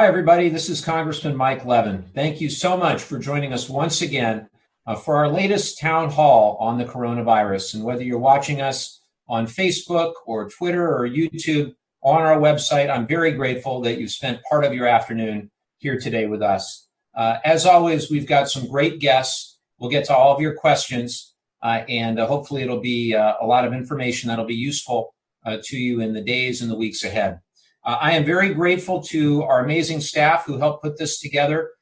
Hi, everybody. This is Congressman Mike Levin. Thank you so much for joining us once again for our latest town hall on the coronavirus. And whether you're watching us on Facebook or Twitter or YouTube on our website, I'm very grateful that you've spent part of your afternoon here today with us. As always, we've got some great guests. We'll get to all of your questions, and hopefully it'll be a lot of information that'll be useful to you in the days and the weeks ahead. I am very grateful to our amazing staff who helped put this together.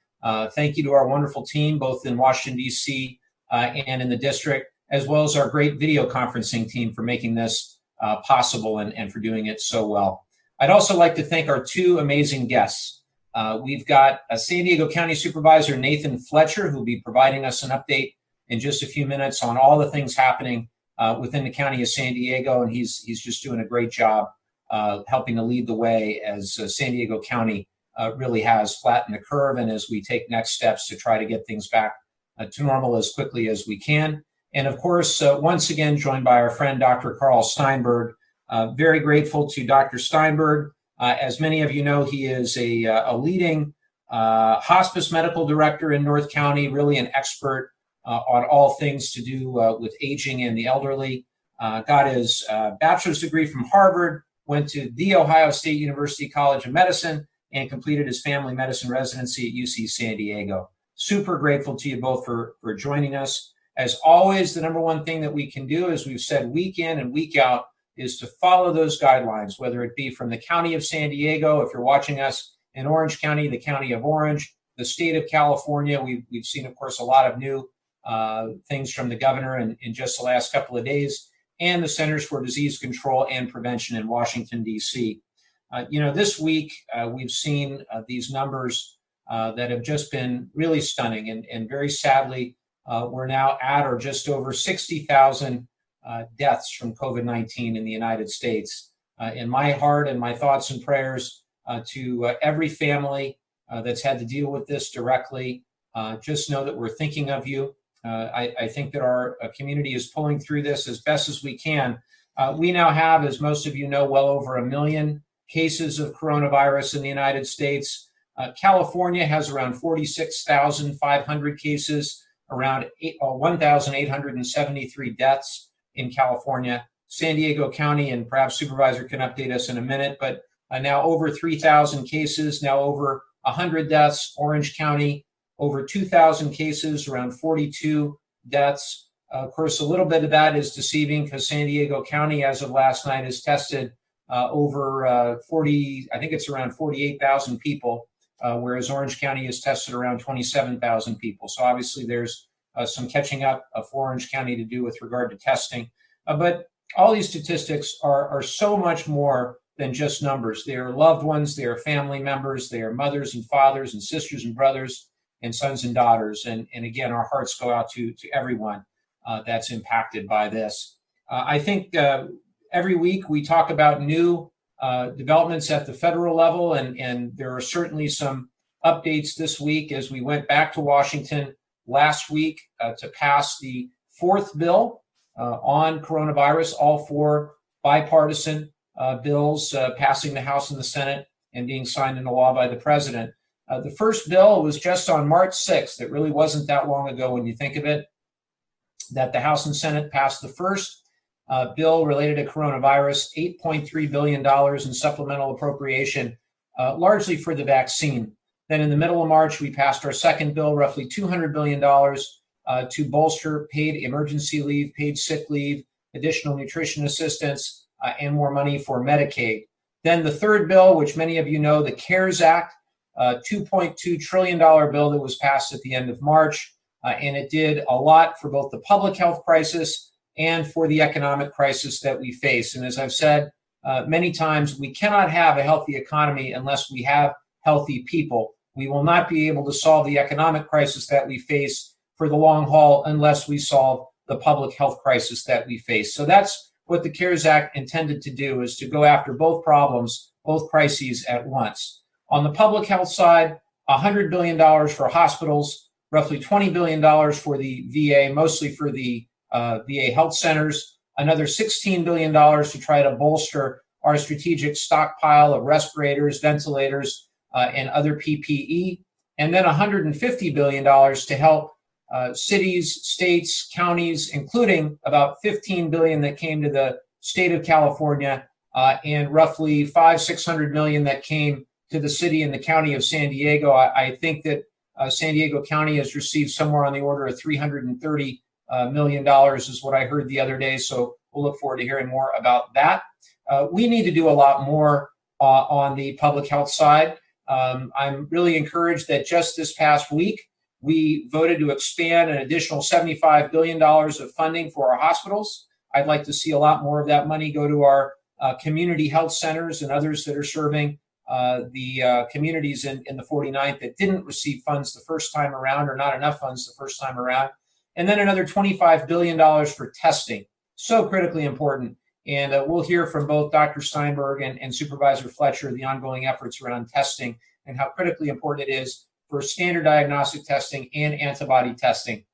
Thank you to our wonderful team, both in Washington, D.C. And in the district, as well as our great video conferencing team for making this possible and for doing it so well. I'd also like to thank our two amazing guests. We've got San Diego County Supervisor Nathan Fletcher, who will be providing us an update in just a few minutes on all the things happening within the county of San Diego, and he's just doing a great job helping to lead the way as San Diego County really has flattened the curve, and as we take next steps to try to get things back to normal as quickly as we can. And of course, once again, joined by our friend, Dr. Karl Steinberg. Very grateful to Dr. Steinberg. As many of you know, he is a leading hospice medical director in North County, really an expert on all things to do with aging and the elderly. Got his bachelor's degree from Harvard, went to The Ohio State University College of Medicine, and completed his family medicine residency at UC San Diego. Super grateful to you both for joining us. As always, the number one thing that we can do, as we've said week in and week out, is to follow those guidelines, whether it be from the county of San Diego, if you're watching us in Orange County, the county of Orange, the state of California. We've seen, of course, a lot of new things from the governor in just the last couple of days, and the Centers for Disease Control and Prevention in Washington, D.C. This week we've seen these numbers that have just been really stunning, and very sadly, we're now at or just over 60,000 deaths from COVID-19 in the United States. In my heart and my thoughts and prayers to every family that's had to deal with this directly. Just know that we're thinking of you. I think that our community is pulling through this as best as we can. We now have, as most of you know, well over 1 million cases of coronavirus in the United States. California has around 46,500 cases, around 1,873 deaths in California. San Diego County, and perhaps Supervisor can update us in a minute, but now over 3,000 cases, now over 100 deaths. Orange County, over 2,000 cases, around 42 deaths. Of course, a little bit of that is deceiving because San Diego County, as of last night, has tested over 40, I think it's around 48,000 people, whereas Orange County has tested around 27,000 people. So obviously there's some catching up for Orange County to do with regard to testing. But all these statistics are so much more than just numbers. They are loved ones, they are family members, they are mothers and fathers and sisters and brothers and sons and daughters. And again, our hearts go out to everyone that's impacted by this. I think every week we talk about new developments at the federal level, and there are certainly some updates this week as we went back to Washington last week to pass the fourth bill on coronavirus, all four bipartisan bills passing the House and the Senate and being signed into law by the president. The first bill was just on March 6th. It really wasn't that long ago when you think of it, that the House and Senate passed the first bill related to coronavirus, $8.3 billion in supplemental appropriation, largely for the vaccine. Then in the middle of March, we passed our second bill, roughly $200 billion to bolster paid emergency leave, paid sick leave, additional nutrition assistance, and more money for Medicaid. Then the third bill, which many of you know, the CARES Act, $2.2 trillion bill that was passed at the end of March. And it did a lot for both the public health crisis and for the economic crisis that we face. And as I've said many times, we cannot have a healthy economy unless we have healthy people. We will not be able to solve the economic crisis that we face for the long haul unless we solve the public health crisis that we face. So that's what the CARES Act intended to do, is to go after both problems, both crises at once. On the public health side, $100 billion for hospitals, roughly $20 billion for the VA, mostly for the VA health centers, another $16 billion to try to bolster our strategic stockpile of respirators, ventilators, and other PPE, and then $150 billion to help cities, states, counties, including about $15 billion that came to the state of California, and roughly $600 million that came to the city and the county of San Diego. I think that San Diego County has received somewhere on the order of $330 million is what I heard the other day. So we'll look forward to hearing more about that. We need to do a lot more on the public health side. I'm really encouraged that just this past week, we voted to expand an additional $75 billion of funding for our hospitals. I'd like to see a lot more of that money go to our community health centers and others that are serving the communities in the 49th that didn't receive funds the first time around, or not enough funds the first time around. And then another $25 billion for testing. So critically important. And we'll hear from both Dr. Steinberg and Supervisor Fletcher the ongoing efforts around testing and how critically important it is for standard diagnostic testing and antibody testing.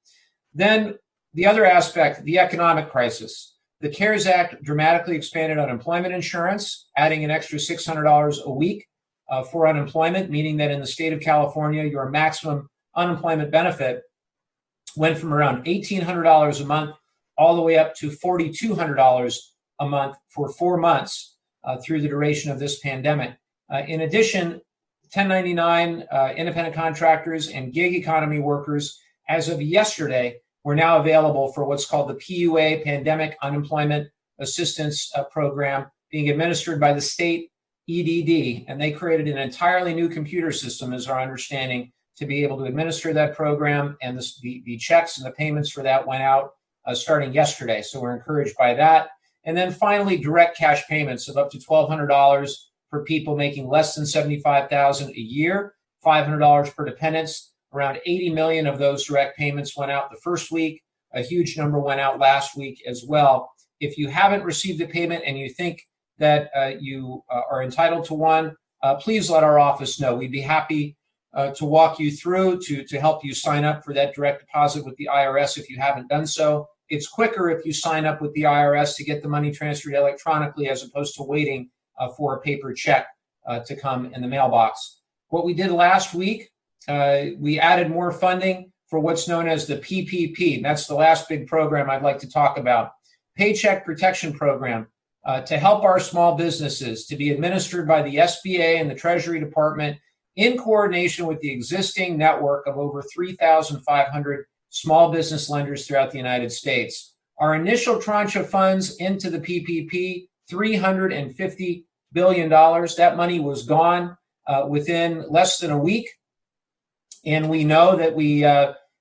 Then the other aspect, the economic crisis. The CARES Act dramatically expanded unemployment insurance, adding an extra $600 a week for unemployment, meaning that in the state of California, your maximum unemployment benefit went from around $1,800 a month all the way up to $4,200 a month for 4 months through the duration of this pandemic. In addition, 1099 independent contractors and gig economy workers, as of yesterday, were now available for what's called the PUA, Pandemic Unemployment Assistance Program, being administered by the state EDD. And they created an entirely new computer system, is our understanding, to be able to administer that program. And the checks and the payments for that went out starting yesterday. So we're encouraged by that. And then finally, direct cash payments of up to $1,200 for people making less than $75,000 a year, $500 per dependents. Around 80 million of those direct payments went out the first week. A huge number went out last week as well. If you haven't received a payment and you think that you are entitled to one, please let our office know. We'd be happy to walk you through to help you sign up for that direct deposit with the IRS if you haven't done so. It's quicker if you sign up with the IRS to get the money transferred electronically as opposed to waiting for a paper check to come in the mailbox. What we did last week, we added more funding for what's known as the PPP. That's the last big program I'd like to talk about. Paycheck Protection Program to help our small businesses, to be administered by the SBA and the Treasury Department in coordination with the existing network of over 3,500 small business lenders throughout the United States. Our initial tranche of funds into the PPP, $350 billion. That money was gone within less than a week. And we know that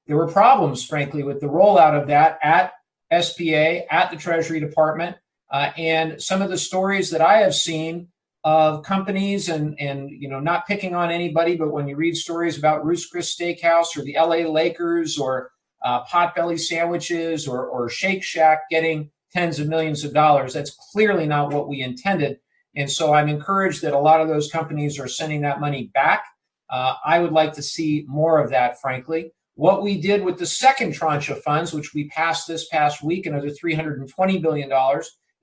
there were problems, frankly, with the rollout of that at SBA, at the Treasury Department. And some of the stories that I have seen of companies and not picking on anybody, but when you read stories about Ruth's Chris Steakhouse or the LA Lakers or Potbelly Sandwiches or Shake Shack getting tens of millions of dollars, that's clearly not what we intended. And so I'm encouraged that a lot of those companies are sending that money back. I would like to see more of that, frankly. What we did with the second tranche of funds, which we passed this past week, another $320 billion,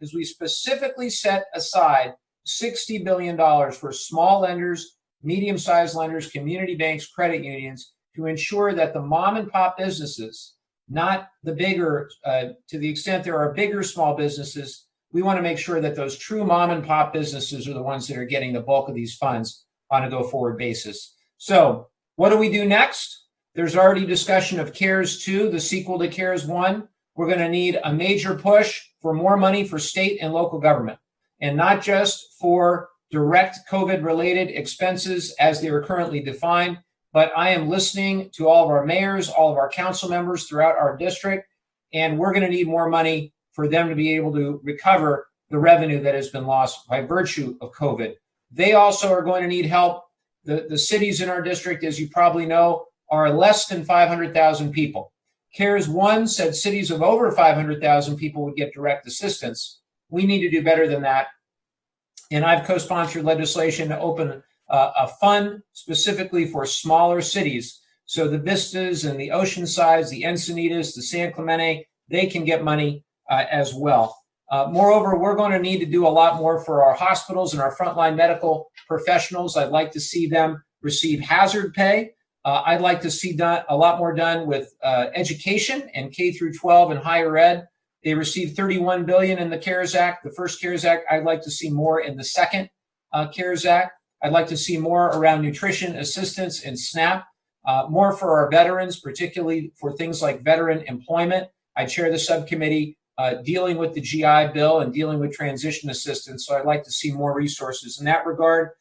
is we specifically set aside $60 billion for small lenders, medium-sized lenders, community banks, credit unions, to ensure that the mom and pop businesses, not the bigger, to the extent there are bigger small businesses, we want to make sure that those true mom and pop businesses are the ones that are getting the bulk of these funds on a go-forward basis. So what do we do next? There's already discussion of CARES 2, the sequel to CARES 1. We're going to need a major push for more money for state and local government, and not just for direct COVID-related expenses as they are currently defined, but I am listening to all of our mayors, all of our council members throughout our district, and we're going to need more money for them to be able to recover the revenue that has been lost by virtue of COVID. They also are going to need help. The cities in our district, as you probably know, are less than 500,000 people. CARES 1 said cities of over 500,000 people would get direct assistance. We need to do better than that. And I've co-sponsored legislation to open a fund specifically for smaller cities. So the Vistas and the Oceansides, the Encinitas, the San Clemente, they can get money as well. Moreover, we're going to need to do a lot more for our hospitals and our frontline medical professionals. I'd like to see them receive hazard pay. I'd like to see a lot more done with education and K through 12 and higher ed. They received $31 billion in the CARES Act, the first CARES Act. I'd like to see more in the second CARES Act. I'd like to see more around nutrition assistance and SNAP, more for our veterans, particularly for things like veteran employment. I chair the subcommittee dealing with the GI Bill and dealing with transition assistance, so I'd like to see more resources in that regard.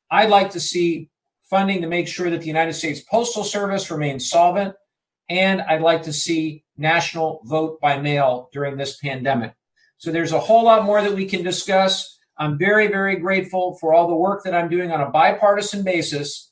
I'd like to see funding to make sure that the United States Postal Service remains solvent, and I'd like to see national vote by mail during this pandemic. So there's a whole lot more that we can discuss. I'm very, very grateful for all the work that I'm doing on a bipartisan basis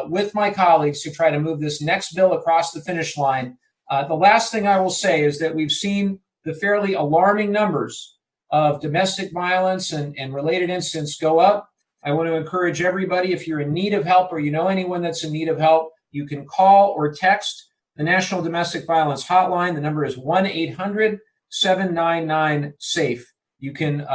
with my colleagues to try to move this next bill across the finish line. The last thing I will say is that we've seen the fairly alarming numbers of domestic violence and related incidents go up. I want to encourage everybody, if you're in need of help or you know anyone that's in need of help, you can call or text the National Domestic Violence Hotline. The number is 1-800-799-SAFE. You can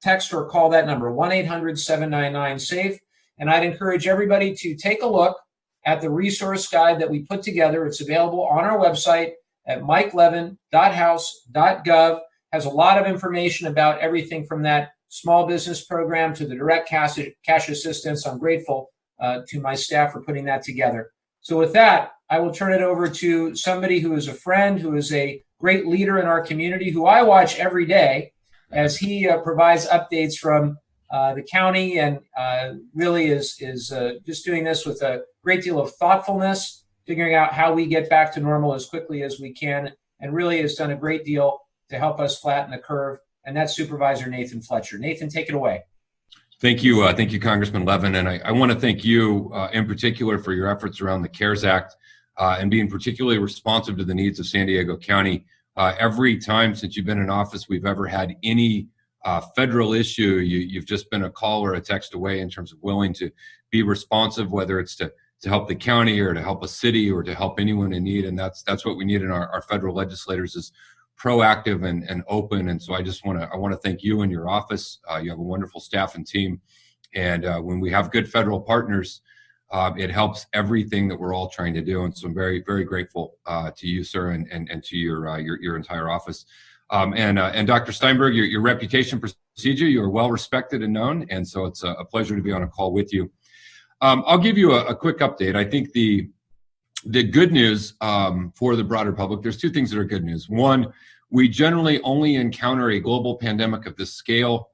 text or call that number, 1-800-799-SAFE. And I'd encourage everybody to take a look at the resource guide that we put together. It's available on our website at mikelevin.house.gov. Has a lot of information about everything from that small business program to the direct cash assistance. I'm grateful to my staff for putting that together. So with that, I will turn it over to somebody who is a friend, who is a great leader in our community, who I watch every day as he provides updates from the county and really is just doing this with a great deal of thoughtfulness, figuring out how we get back to normal as quickly as we can, and really has done a great deal to help us flatten the curve. And that's Supervisor Nathan Fletcher. Nathan, take it away. Thank you, Congressman Levin. And I want to thank you in particular for your efforts around the CARES Act and being particularly responsive to the needs of San Diego County. Every time since you've been in office, we've ever had any federal issue, you've just been a call or a text away in terms of willing to be responsive, whether it's to help the county or to help a city or to help anyone in need. And that's what we need in our federal legislators is proactive and open. And so I want to thank you and your office. You have a wonderful staff and team. And when we have good federal partners, it helps everything that we're all trying to do. And so I'm very, very grateful to you, sir, and to your entire office. And Dr. Steinberg, your reputation procedure, you are well respected and known. And so it's a pleasure to be on a call with you. I'll give you a quick update. I think the good news for the broader public, there's two things that are good news. One, we generally only encounter a global pandemic of this scale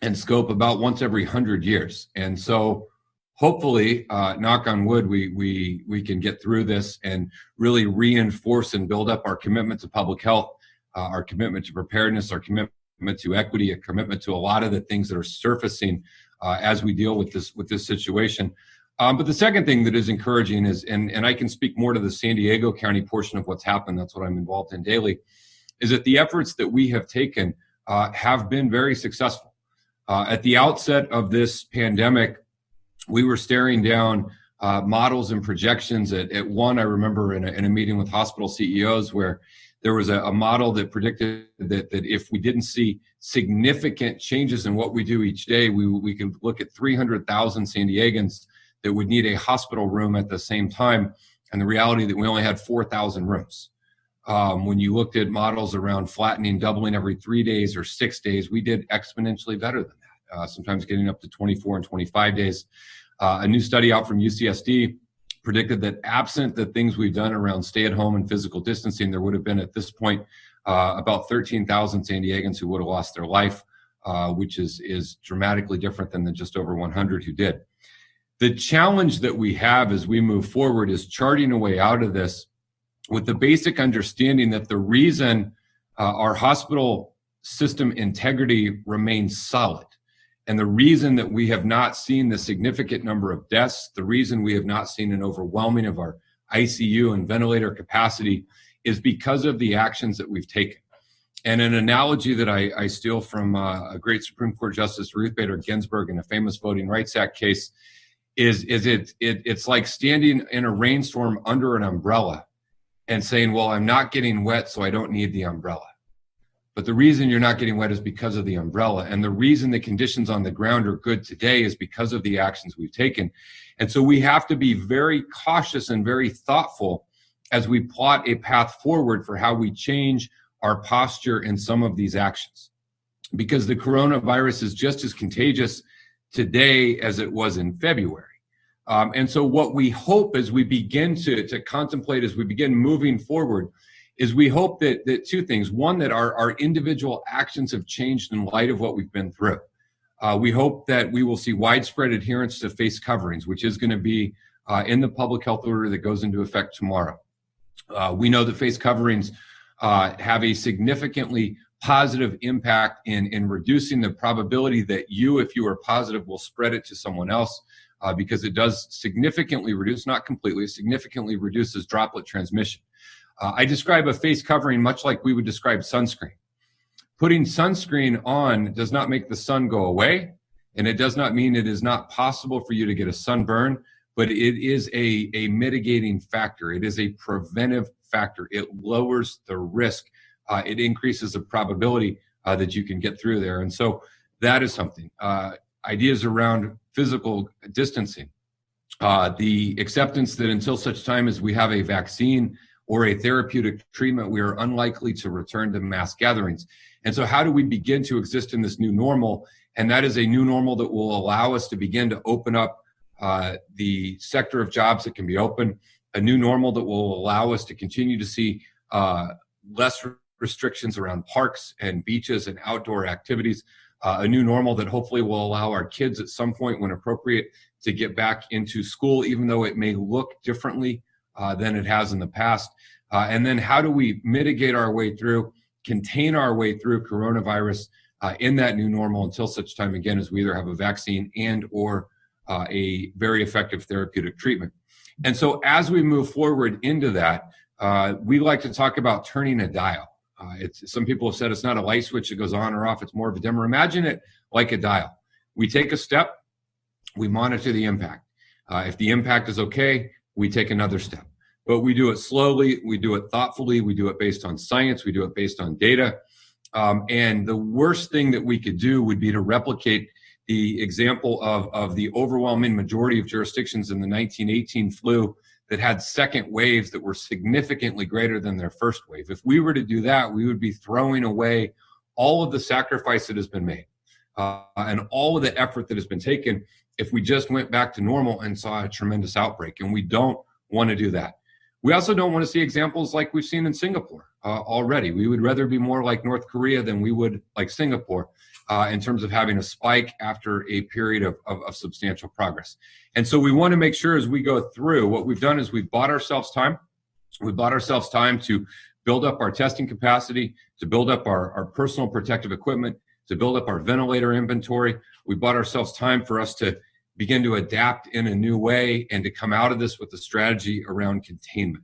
and scope about once every 100 years. And so hopefully, knock on wood, we can get through this and really reinforce and build up our commitment to public health, our commitment to preparedness, our commitment to equity, a commitment to a lot of the things that are surfacing as we deal with this situation. But the second thing that is encouraging is, and I can speak more to the San Diego County portion of what's happened, that's what I'm involved in daily, is that the efforts that we have taken have been very successful. At the outset of this pandemic, we were staring down models and projections at one, I remember in a meeting with hospital CEOs where there was a model that predicted that if we didn't see significant changes in what we do each day, we could look at 300,000 San Diegans that would need a hospital room at the same time, and the reality that we only had 4,000 rooms. When you looked at models around flattening, doubling every 3 days or 6 days, we did exponentially better than that, sometimes getting up to 24 and 25 days. A new study out from UCSD predicted that absent the things we've done around stay-at-home and physical distancing, there would have been at this point about 13,000 San Diegans who would have lost their life, which is dramatically different than the just over 100 who did. The challenge that we have as we move forward is charting a way out of this with the basic understanding that the reason our hospital system integrity remains solid, and the reason that we have not seen the significant number of deaths, the reason we have not seen an overwhelming of our ICU and ventilator capacity is because of the actions that we've taken. And an analogy that I steal from a great Supreme Court Justice Ruth Bader Ginsburg in a famous Voting Rights Act case is it's like standing in a rainstorm under an umbrella and saying, well, I'm not getting wet, so I don't need the umbrella. But the reason you're not getting wet is because of the umbrella. And the reason the conditions on the ground are good today is because of the actions we've taken. And so we have to be very cautious and very thoughtful as we plot a path forward for how we change our posture in some of these actions. Because the coronavirus is just as contagious today as it was in February. And so what we hope as we begin to contemplate, as we begin moving forward, is we hope that two things. One, that our individual actions have changed in light of what we've been through. We hope that we will see widespread adherence to face coverings, which is going to be in the public health order that goes into effect tomorrow. We know that face coverings have a significantly positive impact in reducing the probability that you, if you are positive, will spread it to someone else, because it does significantly reduce, not completely, significantly reduces droplet transmission. I describe a face covering much like we would describe sunscreen. Putting sunscreen on does not make the sun go away, and it does not mean it is not possible for you to get a sunburn, but it is a mitigating factor. It is a preventive factor. It lowers the risk. It increases the probability that you can get through there. And so that is something. Ideas around physical distancing. The acceptance that until such time as we have a vaccine or a therapeutic treatment, we are unlikely to return to mass gatherings. And so how do we begin to exist in this new normal? And that is a new normal that will allow us to begin to open up the sector of jobs that can be open, a new normal that will allow us to continue to see less restrictions around parks and beaches and outdoor activities, a new normal that hopefully will allow our kids at some point when appropriate to get back into school, even though it may look differently than it has in the past. And then how do we mitigate our way through, contain our way through coronavirus in that new normal until such time, again, as we either have a vaccine and or a very effective therapeutic treatment. And so as we move forward into that, we like to talk about turning a dial. Some people have said it's not a light switch that goes on or off, it's more of a dimmer. Imagine it like a dial. We take a step, we monitor the impact. If the impact is okay, we take another step. But we do it slowly, we do it thoughtfully, we do it based on science, we do it based on data. And the worst thing that we could do would be to replicate the example of the overwhelming majority of jurisdictions in the 1918 flu that had second waves that were significantly greater than their first wave. If we were to do that, we would be throwing away all of the sacrifice that has been made and all of the effort that has been taken if we just went back to normal and saw a tremendous outbreak. And we don't want to do that. We also don't want to see examples like we've seen in Singapore already. We would rather be more like North Korea than we would like Singapore in terms of having a spike after a period of substantial progress. And so we want to make sure as we go through, what we've done is we've bought ourselves time. We bought ourselves time to build up our testing capacity, to build up our personal protective equipment, to build up our ventilator inventory. We bought ourselves time for us to begin to adapt in a new way and to come out of this with a strategy around containment.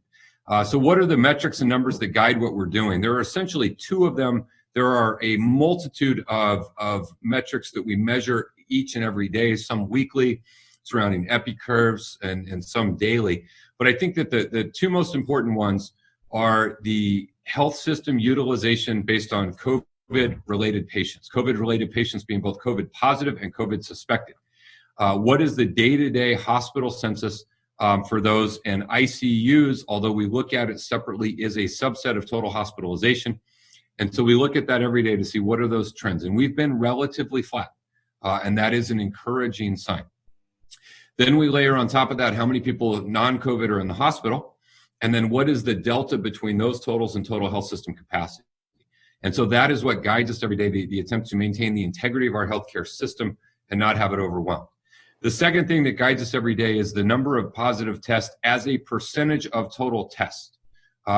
So what are the metrics and numbers that guide what we're doing? There are essentially two of them. There are a multitude of metrics that we measure each and every day, some weekly, surrounding epi curves, and some daily. But I think that the two most important ones are the health system utilization based on COVID-related patients being both COVID positive and COVID suspected. What is the day-to-day hospital census for those? And ICUs, although we look at it separately, is a subset of total hospitalization. And so we look at that every day to see what are those trends. And we've been relatively flat, and that is an encouraging sign. Then we layer on top of that how many people non-COVID are in the hospital, and then what is the delta between those totals and total health system capacity. And so that is what guides us every day, the attempt to maintain the integrity of our healthcare system and not have it overwhelmed. The second thing that guides us every day is the number of positive tests as a percentage of total tests.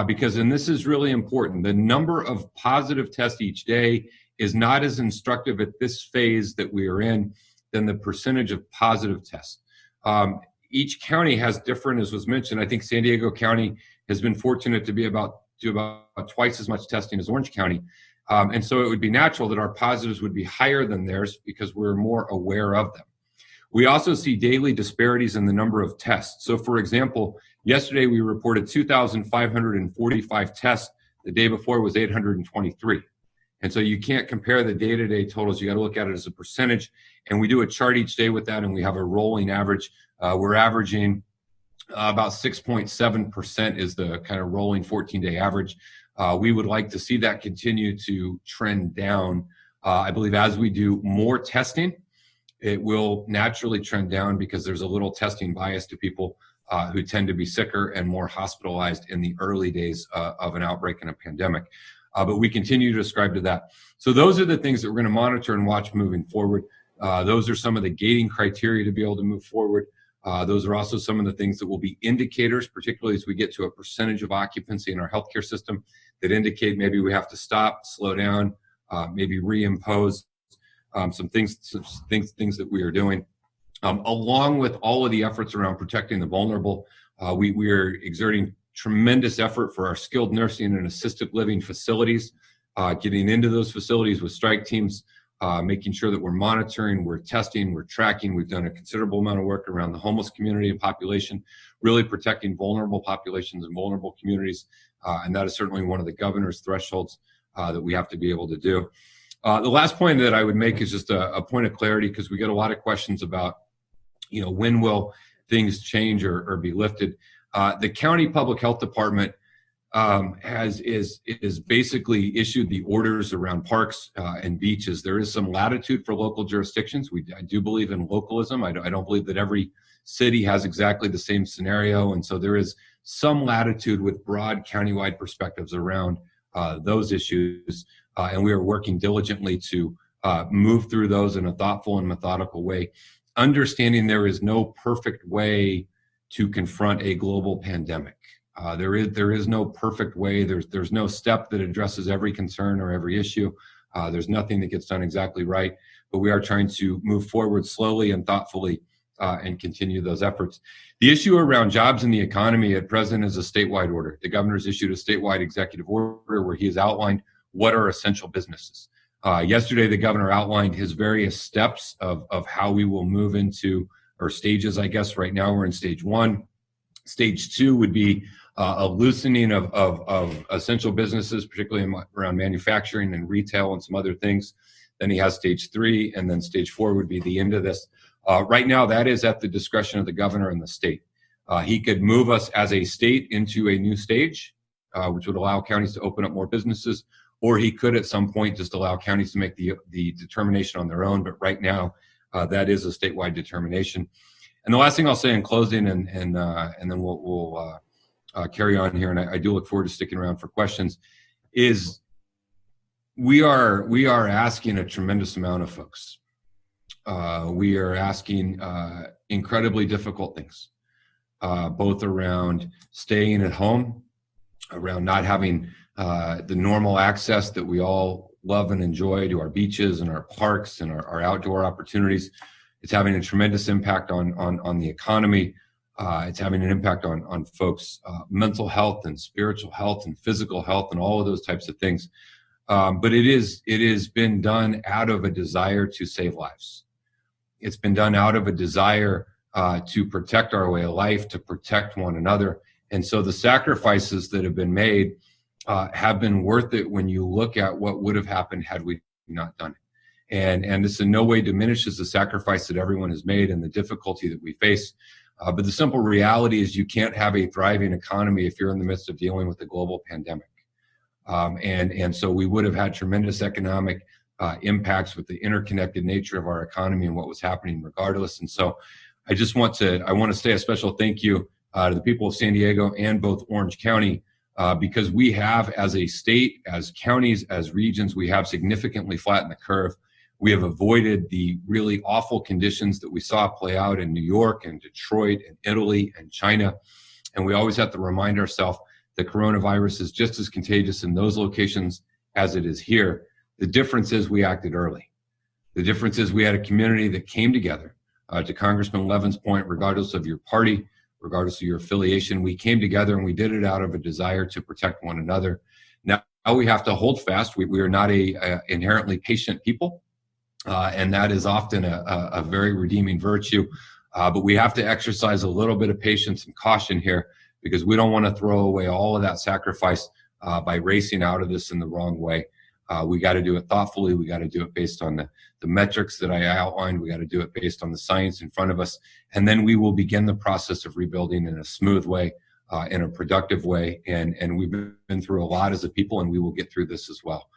Because, and this is really important, the number of positive tests each day is not as instructive at this phase that we are in than the percentage of positive tests. Each county has different, as was mentioned. I think San Diego County has been fortunate to do about twice as much testing as Orange County. And so it would be natural that our positives would be higher than theirs because we're more aware of them. We also see daily disparities in the number of tests. So for example, yesterday we reported 2,545 tests. The day before was 823. And so you can't compare the day-to-day totals. You got to look at it as a percentage. And we do a chart each day with that, and we have a rolling average. We're averaging about 6.7% is the kind of rolling 14-day average. We would like to see that continue to trend down. I believe as we do more testing, it will naturally trend down because there's a little testing bias to people who tend to be sicker and more hospitalized in the early days of an outbreak in a pandemic. But we continue to ascribe to that. So those are the things that we're going to monitor and watch moving forward. Those are some of the gating criteria to be able to move forward. Those are also some of the things that will be indicators, particularly as we get to a percentage of occupancy in our healthcare system, that indicate maybe we have to stop, slow down, maybe reimpose some things that we are doing. Along with all of the efforts around protecting the vulnerable, we are exerting tremendous effort for our skilled nursing and assisted living facilities, getting into those facilities with strike teams, making sure that we're monitoring, we're testing, we're tracking. We've done a considerable amount of work around the homeless community and population, really protecting vulnerable populations and vulnerable communities. And that is certainly one of the governor's thresholds that we have to be able to do. The last point that I would make is just a point of clarity, because we get a lot of questions about, when will things change or be lifted. The county public health department is basically issued the orders around parks and beaches. There is some latitude for local jurisdictions. I do believe in localism. I don't believe that every city has exactly the same scenario, and so there is some latitude with broad countywide perspectives around those issues, and we are working diligently to move through those in a thoughtful and methodical way, understanding there is no perfect way to confront a global pandemic. There is no perfect way. There's no step that addresses every concern or every issue. There's nothing that gets done exactly right, but we are trying to move forward slowly and thoughtfully and continue those efforts. The issue around jobs and the economy at present is a statewide order. The governor's issued a statewide executive order where he has outlined what are essential businesses. Yesterday, the governor outlined his various steps of how we will move into, or stages, I guess. Right now we're in stage 1. Stage 2 would be a loosening of essential businesses, particularly around manufacturing and retail and some other things. Then he has stage 3, and then stage 4 would be the end of this. Right now, that is at the discretion of the governor and the state. He could move us as a state into a new stage, which would allow counties to open up more businesses, or he could at some point just allow counties to make the determination on their own. But right now, that is a statewide determination. And the last thing I'll say in closing, and then we'll carry on here, and I do look forward to sticking around for questions, is we are asking a tremendous amount of folks. We are asking incredibly difficult things, both around staying at home, around not having the normal access that we all love and enjoy to our beaches and our parks and our outdoor opportunities. It's having a tremendous impact on the economy. It's having an impact on folks' mental health and spiritual health and physical health and all of those types of things. But it has been done out of a desire to save lives. It's been done out of a desire to protect our way of life, to protect one another. And so the sacrifices that have been made have been worth it when you look at what would have happened had we not done it. And this in no way diminishes the sacrifice that everyone has made and the difficulty that we face. But the simple reality is you can't have a thriving economy if you're in the midst of dealing with a global pandemic. And so we would have had tremendous economic impacts with the interconnected nature of our economy and what was happening regardless. And so I want to say a special thank you to the people of San Diego and both Orange County, because we have, as a state, as counties, as regions, we have significantly flattened the curve. We have avoided the really awful conditions that we saw play out in New York and Detroit and Italy and China. And we always have to remind ourselves that coronavirus is just as contagious in those locations as it is here. The difference is we acted early. The difference is we had a community that came together. To Congressman Levin's point, regardless of your party, regardless of your affiliation, we came together and we did it out of a desire to protect one another. Now we have to hold fast. We are not a inherently patient people. And that is often a very redeeming virtue. But we have to exercise a little bit of patience and caution here, because we don't want to throw away all of that sacrifice by racing out of this in the wrong way. We got to do it thoughtfully. We got to do it based on the metrics that I outlined. We got to do it based on the science in front of us. And then we will begin the process of rebuilding in a smooth way, in a productive way. And we've been through a lot as a people, and we will get through this as well.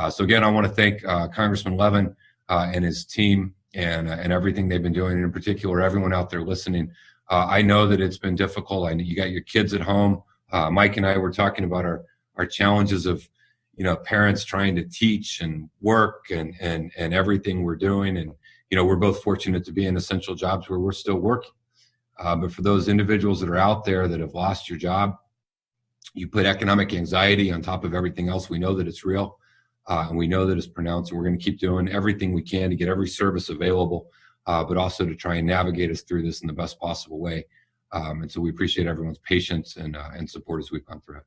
So again, I want to thank Congressman Levin and his team and everything they've been doing, and in particular, everyone out there listening. I know that it's been difficult. I know you got your kids at home. Mike and I were talking about our challenges of, parents trying to teach and work and everything we're doing. And, we're both fortunate to be in essential jobs where we're still working. But for those individuals that are out there that have lost your job, you put economic anxiety on top of everything else. We know that it's real, and we know that it's pronounced, and we're going to keep doing everything we can to get every service available, but also to try and navigate us through this in the best possible way. And so we appreciate everyone's patience and support as we've gone through it.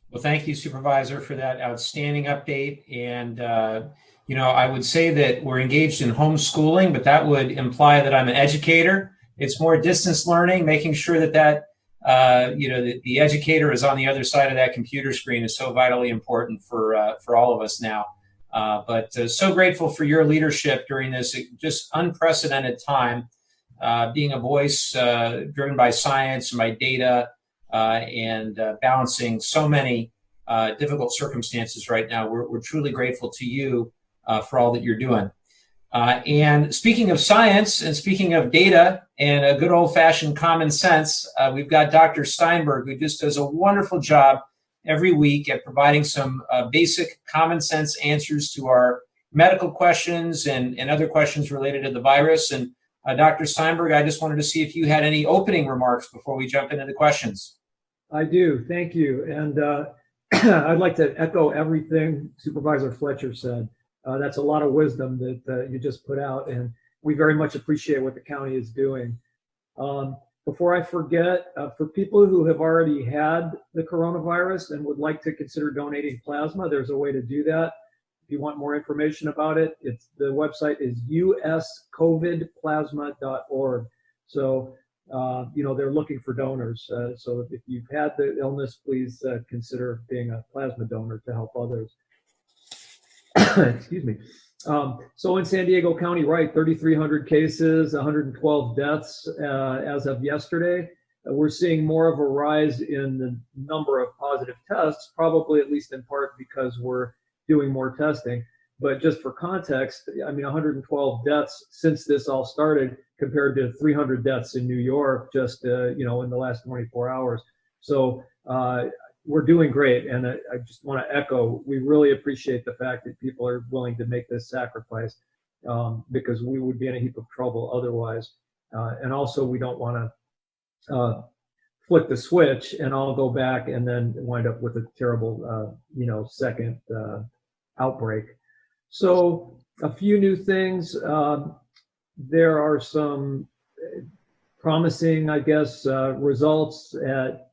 Well, thank you, Supervisor, for that outstanding update. And, I would say that we're engaged in homeschooling, but that would imply that I'm an educator. It's more distance learning, making sure that the educator is on the other side of that computer screen is so vitally important for all of us now. But so grateful for your leadership during this just unprecedented time, being a voice driven by science and by data, and balancing so many difficult circumstances right now. We're truly grateful to you for all that you're doing. And speaking of science and speaking of data and a good old-fashioned common sense, we've got Dr. Steinberg, who just does a wonderful job every week at providing some basic common sense answers to our medical questions and other questions related to the virus. And Dr. Steinberg, I just wanted to see if you had any opening remarks before we jump into the questions. I do. Thank you. And I'd like to echo everything Supervisor Fletcher said. That's a lot of wisdom that you just put out, and we very much appreciate what the county is doing. Before I forget, for people who have already had the coronavirus and would like to consider donating plasma, there's a way to do that. If you want more information about it, the website is uscovidplasma.org. So, they're looking for donors. So if you've had the illness, please consider being a plasma donor to help others. Excuse me. So in San Diego County, right, 3,300 cases, 112 deaths as of yesterday. We're seeing more of a rise in the number of positive tests, probably at least in part because we're doing more testing. But just for context, 112 deaths since this all started compared to 300 deaths in New York just, in the last 24 hours. So we're doing great. And I just want to echo, we really appreciate the fact that people are willing to make this sacrifice because we would be in a heap of trouble otherwise. And also, we don't want to flick the switch and all go back and then wind up with a terrible, second outbreak. So a few new things. There are some promising, results at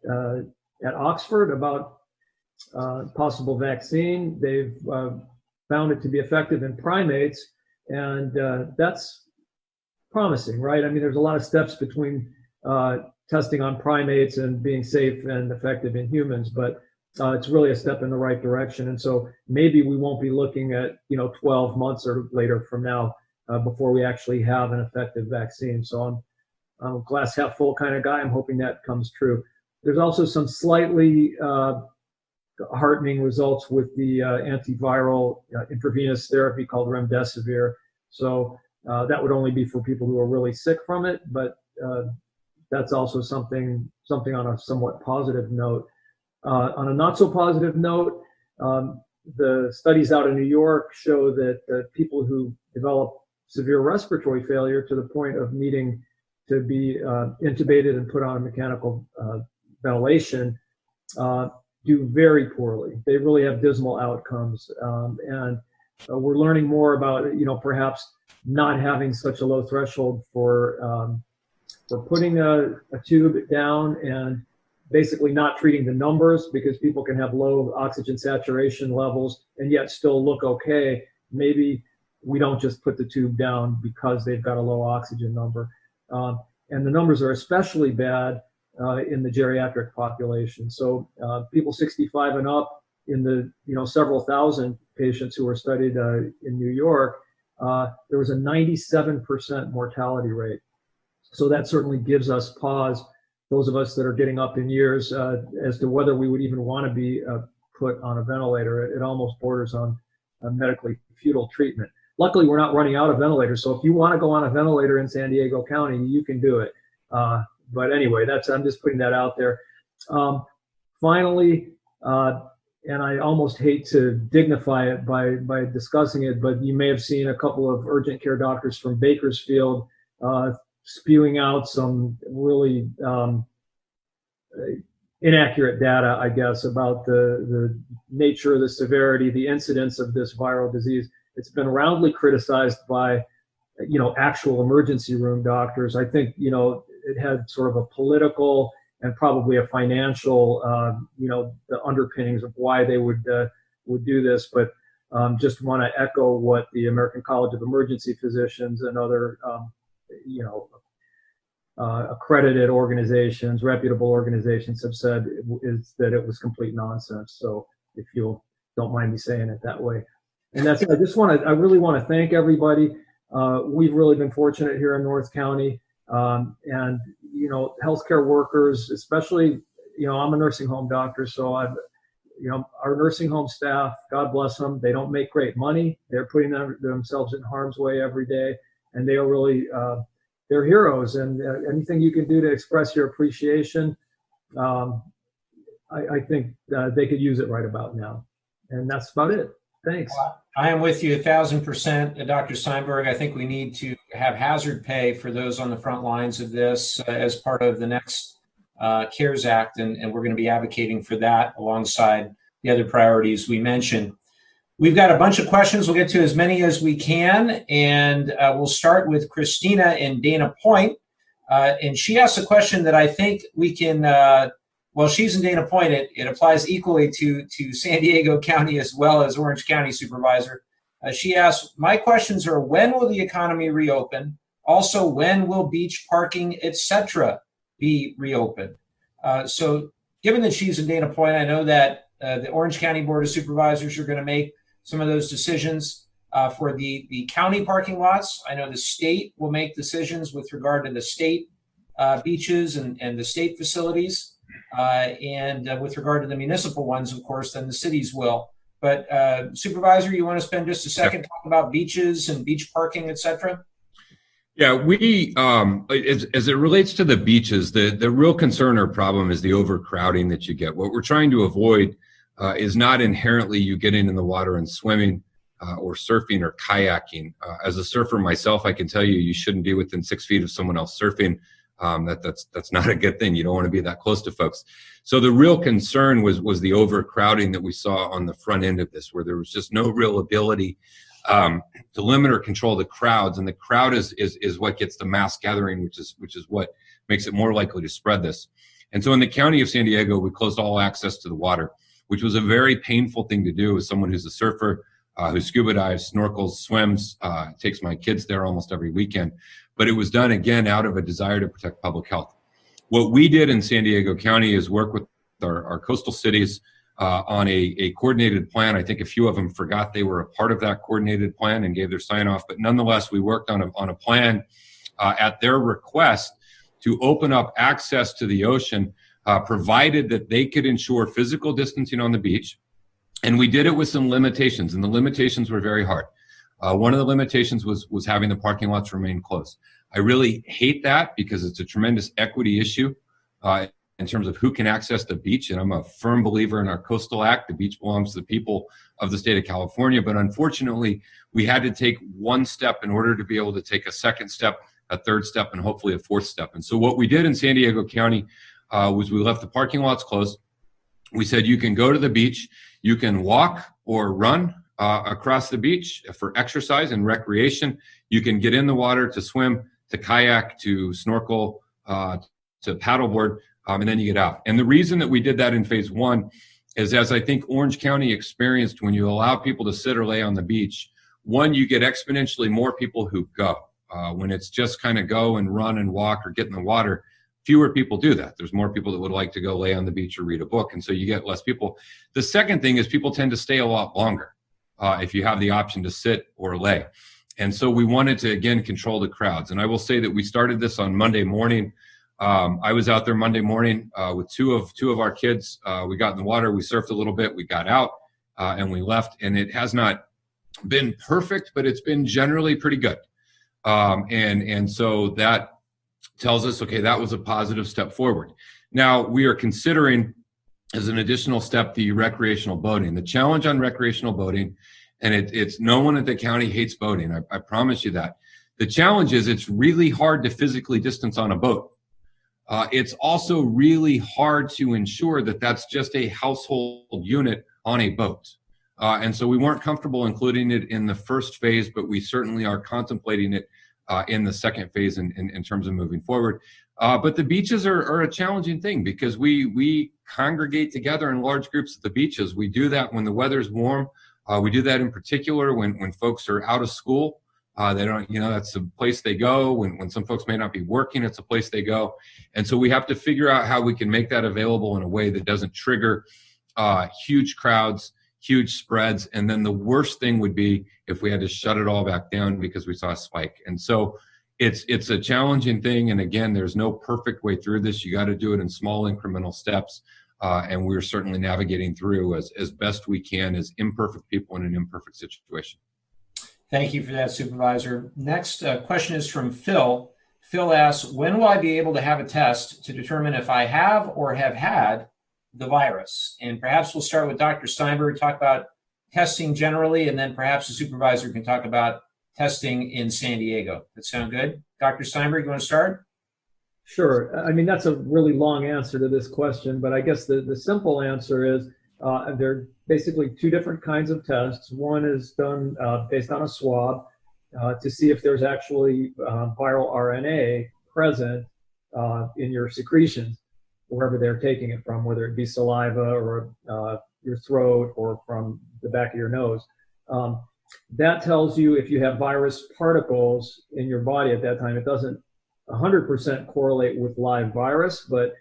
Oxford about possible vaccine. They've found it to be effective in primates, and that's promising, right? There's a lot of steps between testing on primates and being safe and effective in humans, but it's really a step in the right direction. And so maybe we won't be looking at 12 months or later from now before we actually have an effective vaccine. So I'm a glass half full kind of guy. I'm hoping that comes true. There's also some slightly heartening results with the antiviral intravenous therapy called remdesivir. So that would only be for people who are really sick from it, but that's also something on a somewhat positive note. On a not so positive note, the studies out in New York show that people who develop severe respiratory failure to the point of needing to be intubated and put on mechanical ventilation do very poorly. They really have dismal outcomes. And we're learning more about, perhaps not having such a low threshold for putting a tube down and basically not treating the numbers, because people can have low oxygen saturation levels and yet still look okay. Maybe we don't just put the tube down because they've got a low oxygen number. And the numbers are especially bad in the geriatric population. So people 65 and up, in the several thousand patients who were studied in New York, there was a 97% mortality rate. So that certainly gives us pause, those of us that are getting up in years, as to whether we would even want to be put on a ventilator. It almost borders on a medically futile treatment. Luckily, we're not running out of ventilators. So if you want to go on a ventilator in San Diego County, you can do it. But anyway, I'm just putting that out there. Finally, and I almost hate to dignify it by discussing it, but you may have seen a couple of urgent care doctors from Bakersfield spewing out some really inaccurate data, I guess, about the nature, the severity, the incidence of this viral disease. It's been roundly criticized by, actual emergency room doctors. I think, it had sort of a political and probably a financial, the underpinnings of why they would do this. But just want to echo what the American College of Emergency Physicians and other, accredited organizations, reputable organizations have said, is that it was complete nonsense. So if you don't mind me saying it that way. And that's it. I really want to thank everybody. We've really been fortunate here in North County. And, healthcare workers, especially, I'm a nursing home doctor, so our nursing home staff, God bless them, they don't make great money. They're putting themselves in harm's way every day, and they are really, they're heroes. And anything you can do to express your appreciation, I think they could use it right about now. And that's about it. Thanks. I am with you 1,000%, Dr. Steinberg. I think we need to have hazard pay for those on the front lines of this as part of the next CARES Act, and we're going to be advocating for that alongside the other priorities we mentioned. We've got a bunch of questions. We'll get to as many as we can, and we'll start with Christina in Dana Point. And she asked a question that I think we can she's in Dana Point. It applies equally to San Diego County as well as Orange County, Supervisor. She asked, my questions are, when will the economy reopen? Also, when will beach parking, etc., be reopened? So given that she's in Dana Point, I know that the Orange County Board of Supervisors are going to make some of those decisions for the county parking lots. I know the state will make decisions with regard to the state beaches and the state facilities. And with regard to the municipal ones, of course, then the cities will. But Supervisor, you want to spend just a second talking about beaches and beach parking, et cetera? Yeah, we, as it relates to the beaches, the real concern or problem is the overcrowding that you get. What we're trying to avoid is not inherently you getting in the water and swimming or surfing or kayaking. As a surfer myself, I can tell you, you shouldn't be within 6 feet of someone else surfing. That's not a good thing. You don't want to be that close to folks. So the real concern was the overcrowding that we saw on the front end of this, where there was just no real ability to limit or control the crowds. And the crowd is what gets the mass gathering, which is what makes it more likely to spread this. And so in the county of San Diego, we closed all access to the water, which was a very painful thing to do as someone who's a surfer, who scuba dives, snorkels, swims, takes my kids there almost every weekend. But it was done, again, out of a desire to protect public health. What we did in San Diego County is work with our coastal cities on a coordinated plan. I think a few of them forgot they were a part of that coordinated plan and gave their sign off. But nonetheless, we worked on a plan at their request to open up access to the ocean, provided that they could ensure physical distancing on the beach. And we did it with some limitations, and the limitations were very hard. One of the limitations was having the parking lots remain closed. I really hate that because it's a tremendous equity issue in terms of who can access the beach. And I'm a firm believer in our Coastal Act. The beach belongs to the people of the state of California. But unfortunately, we had to take one step in order to be able to take a second step, a third step, and hopefully a fourth step. And so what we did in San Diego County was we left the parking lots closed. We said you can go to the beach, you can walk or run across the beach for exercise and recreation. You can get in the water to swim, to kayak, to snorkel, to paddleboard, and then you get out. And the reason that we did that in phase one is, as I think Orange County experienced, when you allow people to sit or lay on the beach, one, you get exponentially more people who go. When it's just kind of go and run and walk or get in the water, fewer people do that. There's more people that would like to go lay on the beach or read a book, and so you get less people. The second thing is people tend to stay a lot longer if you have the option to sit or lay. And so we wanted to, again, control the crowds. And I will say that we started this on Monday morning. I was out there Monday morning with two of our kids. We got in the water, we surfed a little bit, we got out, and we left. And it has not been perfect, but it's been generally pretty good. And so that tells us, okay, that was a positive step forward. Now we are considering, as an additional step, the recreational boating. The challenge on recreational boating, and it's no one at the county hates boating, I promise you that. The challenge is it's really hard to physically distance on a boat. It's also really hard to ensure that that's just a household unit on a boat. And so we weren't comfortable including it in the first phase, but we certainly are contemplating it in the second phase in terms of moving forward. But the beaches are a challenging thing because we congregate together in large groups at the beaches. We do that when the weather's warm. We do that in particular when folks are out of school. They don't, that's the place they go. When some folks may not be working, it's a place they go. And so we have to figure out how we can make that available in a way that doesn't trigger huge crowds, huge spreads. And then the worst thing would be if we had to shut it all back down because we saw a spike. And so it's a challenging thing. And again, there's no perfect way through this. You got to do it in small incremental steps. And we're certainly navigating through as best we can as imperfect people in an imperfect situation. Thank you for that, Supervisor. Next question is from Phil. Phil asks, when will I be able to have a test to determine if I have or have had the virus? And perhaps we'll start with Dr. Steinberg, talk about testing generally, and then perhaps the supervisor can talk about testing in San Diego. That sound good? Dr. Steinberg, you want to start? Sure. I mean, that's a really long answer to this question, but I guess the simple answer is there are basically two different kinds of tests. One is done based on a swab to see if there's actually viral RNA present in your secretions, wherever they're taking it from, whether it be saliva or your throat or from the back of your nose. That tells you if you have virus particles in your body at that time. It doesn't 100% correlate with live virus, but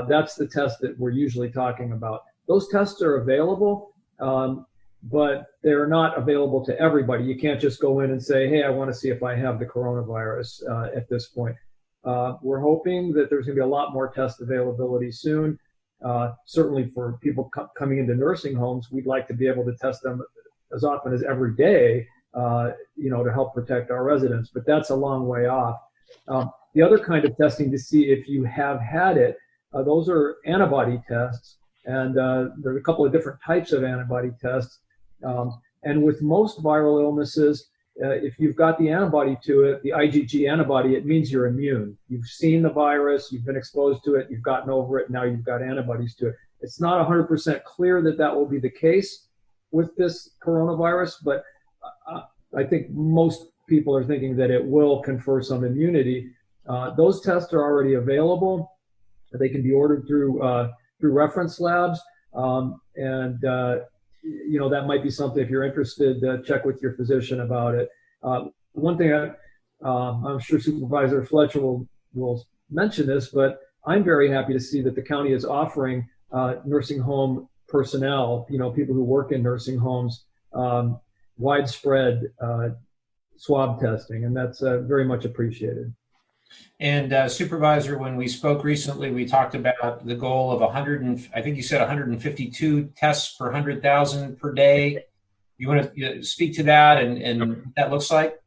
that's the test that we're usually talking about. Those tests are available, but they're not available to everybody. You can't just go in and say, hey, I want to see if I have the coronavirus at this point. We're hoping that there's going to be a lot more test availability soon. Certainly for people coming into nursing homes, we'd like to be able to test them as often as every day, to help protect our residents, but that's a long way off. The other kind of testing to see if you have had it, those are antibody tests. And there are a couple of different types of antibody tests. And with most viral illnesses, if you've got the antibody to it, the IgG antibody, it means you're immune. You've seen the virus, you've been exposed to it, you've gotten over it, now you've got antibodies to it. It's not 100% clear that will be the case with this coronavirus, but I think most people are thinking that it will confer some immunity. Those tests are already available. They can be ordered through reference labs, and that might be something, if you're interested, check with your physician about it. One thing I'm sure Supervisor Fletcher will mention this, but I'm very happy to see that the county is offering nursing home personnel, people who work in nursing homes, widespread swab testing, and that's very much appreciated. And Supervisor, when we spoke recently, we talked about the goal of I think you said 152 tests per 100,000 per day. You want to speak to that and what that looks like?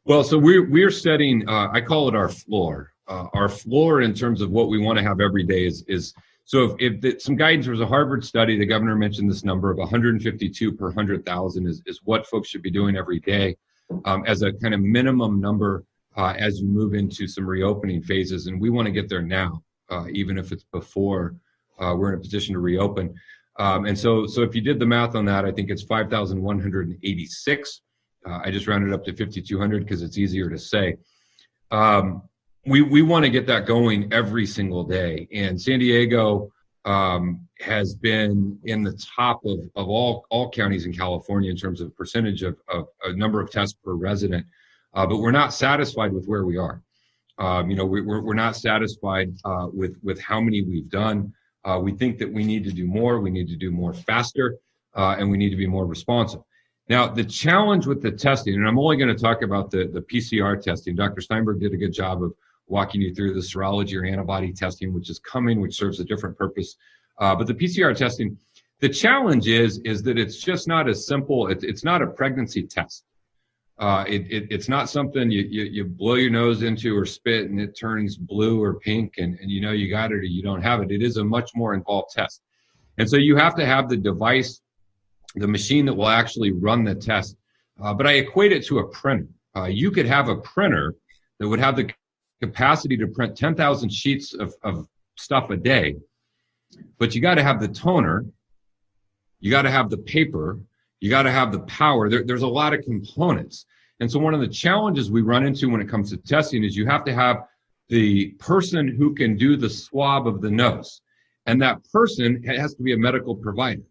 Well, so we're setting, I call it our floor. Our floor in terms of what we want to have every day is so if some guidance, there was a Harvard study, the governor mentioned this number of 152 per 100,000 is what folks should be doing every day as a kind of minimum number as you move into some reopening phases. And we want to get there now, even if it's before we're in a position to reopen. And so if you did the math on that, I think it's 5,186. I just rounded up to 5,200 because it's easier to say. We want to get that going every single day. And San Diego has been in the top of all counties in California in terms of percentage of a number of tests per resident. But we're not satisfied with where we are. We're not satisfied with how many we've done. We think that we need to do more. We need to do more faster, and we need to be more responsive. Now, the challenge with the testing, and I'm only going to talk about the PCR testing. Dr. Steinberg did a good job of walking you through the serology or antibody testing, which is coming, which serves a different purpose. But the PCR testing, the challenge is that it's just not as simple. It's not a pregnancy test. It's not something you blow your nose into or spit and it turns blue or pink and you know you got it or you don't have it. It is a much more involved test. And so you have to have the device, the machine that will actually run the test. But I equate it to a printer. You could have a printer that would have the capacity to print 10,000 sheets of stuff a day, but you got to have the toner, you got to have the paper, you got to have the power. There's a lot of components. And so one of the challenges we run into when it comes to testing is you have to have the person who can do the swab of the nose. And that person has to be a medical provider.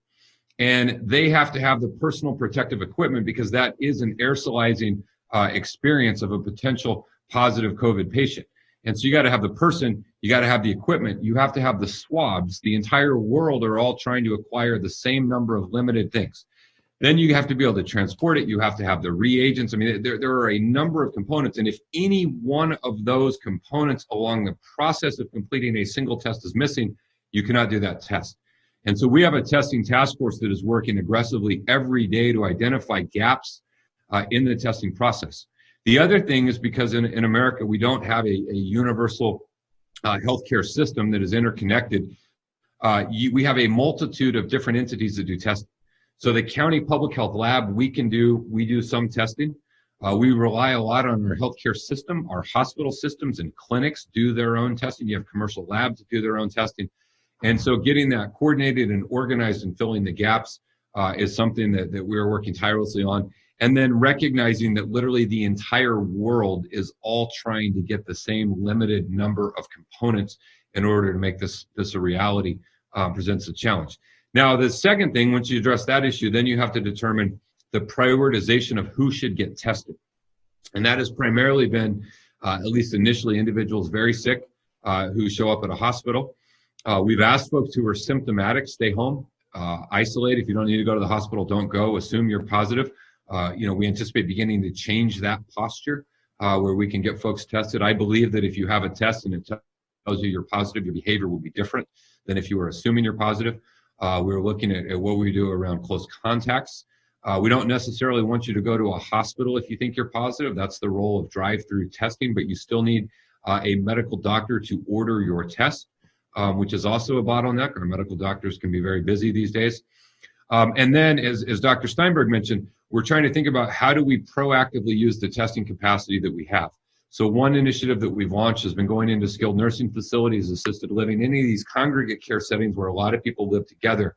And they have to have the personal protective equipment because that is an aerosolizing experience of a potential positive COVID patient. And so you got to have the person, you got to have the equipment, you have to have the swabs. The entire world are all trying to acquire the same number of limited things. Then you have to be able to transport it. You have to have the reagents. I mean, there are a number of components. And if any one of those components along the process of completing a single test is missing, you cannot do that test. And so we have a testing task force that is working aggressively every day to identify gaps in the testing process. The other thing is because in America, we don't have a universal healthcare system that is interconnected. We have a multitude of different entities that do testing. So the county public health lab, we do some testing. We rely a lot on our healthcare system. Our hospital systems and clinics do their own testing. You have commercial labs that do their own testing. And so getting that coordinated and organized and filling the gaps is something that we're working tirelessly on. And then recognizing that literally the entire world is all trying to get the same limited number of components in order to make this a reality presents a challenge. Now, the second thing, once you address that issue, then you have to determine the prioritization of who should get tested. And that has primarily been, at least initially, individuals very sick who show up at a hospital. We've asked folks who are symptomatic, stay home, isolate. If you don't need to go to the hospital, don't go, assume you're positive. We anticipate beginning to change that posture where we can get folks tested. I believe that if you have a test and it tells you you're positive, your behavior will be different than if you were assuming you're positive. We're looking at what we do around close contacts. We don't necessarily want you to go to a hospital if you think you're positive. That's the role of drive-through testing, but you still need a medical doctor to order your test, which is also a bottleneck. Our medical doctors can be very busy these days. And then, as Dr. Steinberg mentioned, we're trying to think about how do we proactively use the testing capacity that we have. So one initiative that we've launched has been going into skilled nursing facilities, assisted living, any of these congregate care settings where a lot of people live together.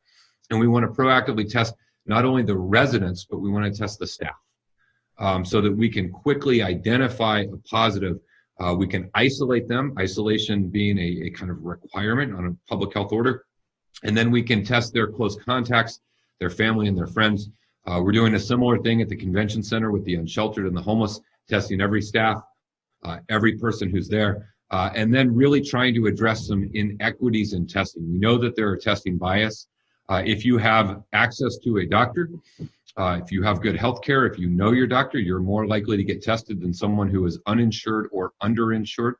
And we want to proactively test not only the residents, but we want to test the staff so that we can quickly identify a positive. We can isolate them, isolation being a kind of requirement on a public health order. And then we can test their close contacts, their family and their friends. We're doing a similar thing at the convention center with the unsheltered and the homeless, testing every staff, every person who's there, and then really trying to address some inequities in testing. We know that there are testing bias. If you have access to a doctor, if you have good health care, if you know your doctor, you're more likely to get tested than someone who is uninsured or underinsured.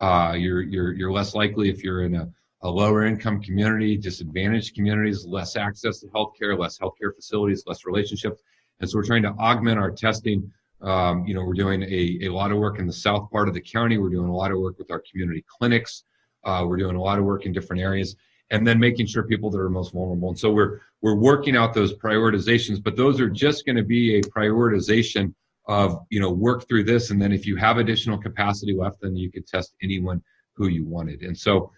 You're less likely if you're in a lower income community, disadvantaged communities, less access to healthcare, less healthcare facilities, less relationships. And so we're trying to augment our testing. We're doing a lot of work in the south part of the county. We're doing a lot of work with our community clinics. We're doing a lot of work in different areas, and then making sure people that are most vulnerable. And so we're working out those prioritizations, but those are just going to be a prioritization of, work through this. And then if you have additional capacity left, then you could test anyone who you wanted. And so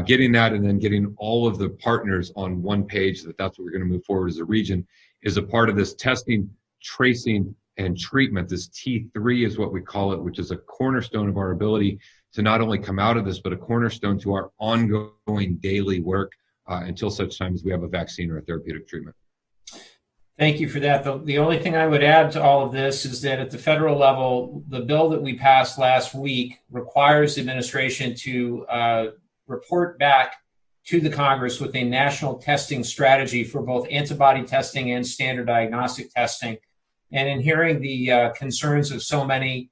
getting that and then getting all of the partners on one page that's what we're going to move forward as a region is a part of this testing, tracing, and treatment. This T3 is what we call it, which is a cornerstone of our ability to not only come out of this, but a cornerstone to our ongoing daily work until such time as we have a vaccine or a therapeutic treatment. Thank you for that. The only thing I would add to all of this is that at the federal level, the bill that we passed last week requires the administration to report back to the Congress with a national testing strategy for both antibody testing and standard diagnostic testing. And in hearing the concerns of so many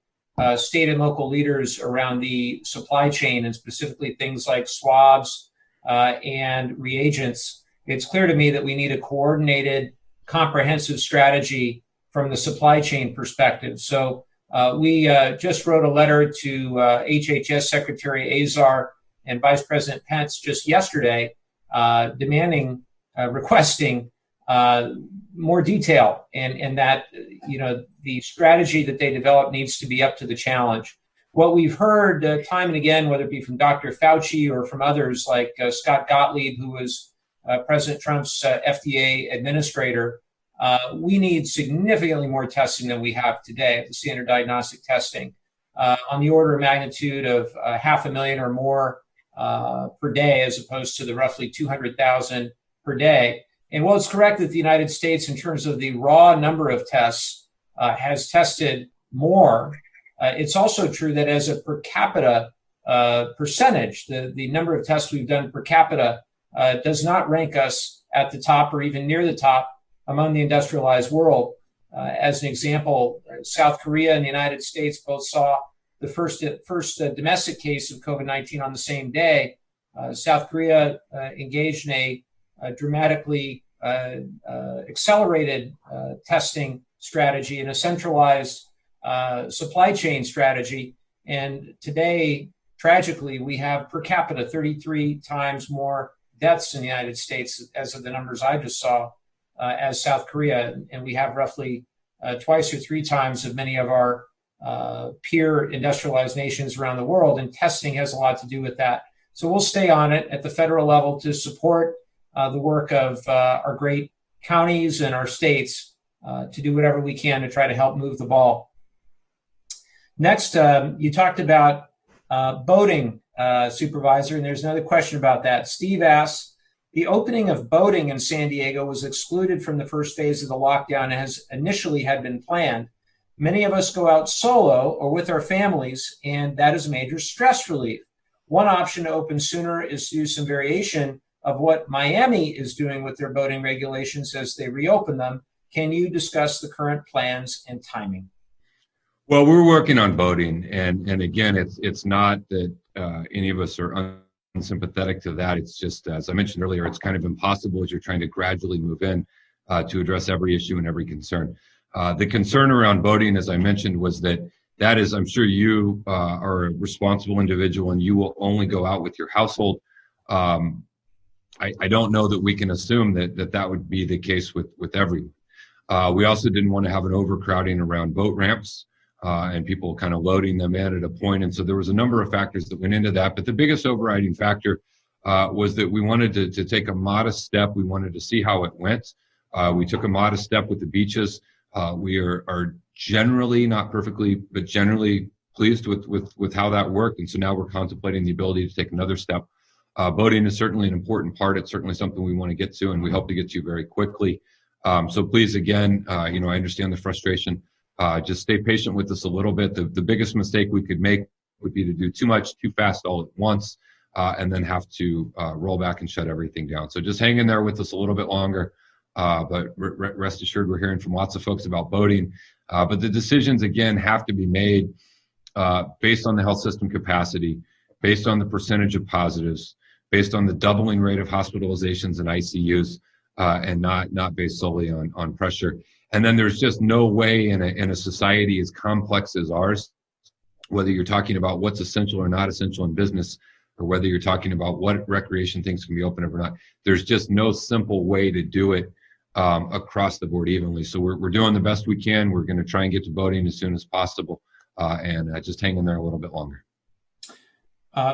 state and local leaders around the supply chain, and specifically things like swabs and reagents, it's clear to me that we need a coordinated, comprehensive strategy from the supply chain perspective. So we just wrote a letter to HHS Secretary Azar and Vice President Pence just yesterday, requesting more detail, and that the strategy that they develop needs to be up to the challenge. What we've heard time and again, whether it be from Dr. Fauci or from others like Scott Gottlieb, who was President Trump's FDA administrator, we need significantly more testing than we have today, the standard diagnostic testing, on the order of magnitude of 500,000 or more per day, as opposed to the roughly 200,000 per day. And while it's correct that the United States, in terms of the raw number of tests, has tested more, it's also true that as a per capita percentage, the number of tests we've done per capita does not rank us at the top or even near the top among the industrialized world. As an example, South Korea and the United States both saw the first domestic case of COVID-19 on the same day. South Korea engaged in a dramatically accelerated testing strategy and a centralized supply chain strategy. And today, tragically, we have per capita 33 times more deaths in the United States, as of the numbers I just saw, as South Korea. And we have roughly twice or three times of many of our peer industrialized nations around the world. And testing has a lot to do with that. So we'll stay on it at the federal level to support the work of our great counties and our states to do whatever we can to try to help move the ball. Next, you talked about boating, Supervisor, and there's another question about that. Steve asks, the opening of boating in San Diego was excluded from the first phase of the lockdown as initially had been planned. Many of us go out solo or with our families, and that is a major stress relief. One option to open sooner is to do some variation of what Miami is doing with their boating regulations as they reopen them. Can you discuss the current plans and timing? Well, we're working on boating, and again, it's not that any of us are unsympathetic to that. It's just, as I mentioned earlier, it's kind of impossible as you're trying to gradually move in to address every issue and every concern. The concern around boating, as I mentioned, was that is, I'm sure you are a responsible individual and you will only go out with your household. I don't know that we can assume that would be the case with everyone. We also didn't want to have an overcrowding around boat ramps and people kind of loading them in at a point. And so there was a number of factors that went into that. But the biggest overriding factor was that we wanted to take a modest step. We wanted to see how it went. We took a modest step with the beaches. We are generally, not perfectly, but generally pleased with how that worked. And so now we're contemplating the ability to take another step. Boating is certainly an important part. It's certainly something we want to get to, and we hope to get to very quickly. So please, again, I understand the frustration. Just stay patient with us a little bit. The biggest mistake we could make would be to do too much, too fast all at once, and then have to roll back and shut everything down. So just hang in there with us a little bit longer. But rest assured, we're hearing from lots of folks about boating. But the decisions, again, have to be made based on the health system capacity, based on the percentage of positives, based on the doubling rate of hospitalizations and ICUs, and not based solely on pressure. And then there's just no way in a society as complex as ours, whether you're talking about what's essential or not essential in business, or whether you're talking about what recreation things can be open or not, there's just no simple way to do it across the board evenly. So we're doing the best we can. We're going to try and get to boating as soon as possible, and just hang in there a little bit longer.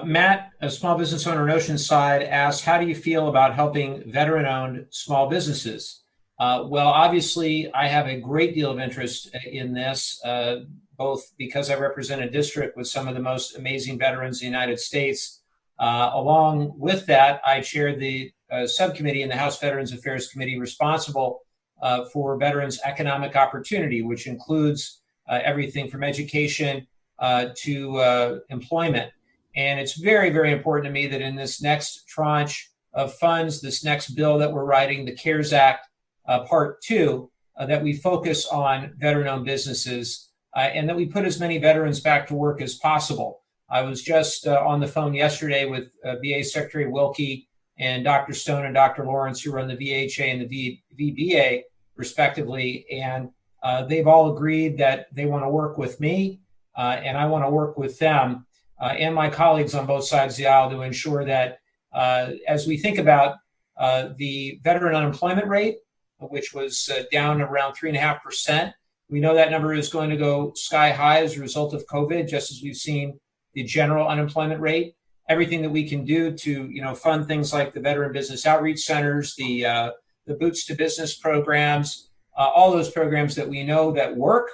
Matt, a small business owner in Oceanside, asked, how do you feel about helping veteran-owned small businesses? Well, obviously, I have a great deal of interest in this, both because I represent a district with some of the most amazing veterans in the United States. Along with that, I chair the subcommittee in the House Veterans Affairs Committee responsible for veterans' economic opportunity, which includes everything from education to employment. And it's very, very important to me that in this next tranche of funds, this next bill that we're writing, the CARES Act Part 2, that we focus on veteran-owned businesses and that we put as many veterans back to work as possible. I was just on the phone yesterday with VA Secretary Wilkie and Dr. Stone and Dr. Lawrence, who run the VHA and the VBA, respectively, and they've all agreed that they want to work with me, and I want to work with them and my colleagues on both sides of the aisle to ensure that as we think about the veteran unemployment rate, which was down around 3.5%, we know that number is going to go sky high as a result of COVID, just as we've seen the general unemployment rate. Everything that we can do to, fund things like the Veteran Business Outreach Centers, the Boots to Business programs, all those programs that we know that work,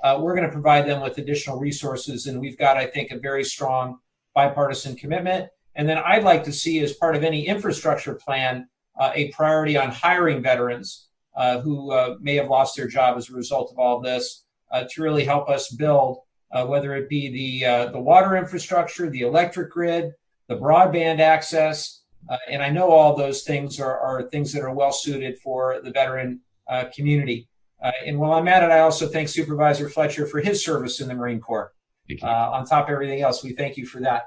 we're going to provide them with additional resources. And we've got, I think, a very strong bipartisan commitment. And then I'd like to see, as part of any infrastructure plan, a priority on hiring veterans who may have lost their job as a result of all this to really help us build, whether it be the water infrastructure, the electric grid, the broadband access. And I know all those things are things that are well suited for the veteran community. And while I'm at it, I also thank Supervisor Fletcher for his service in the Marine Corps. On top of everything else, we thank you for that.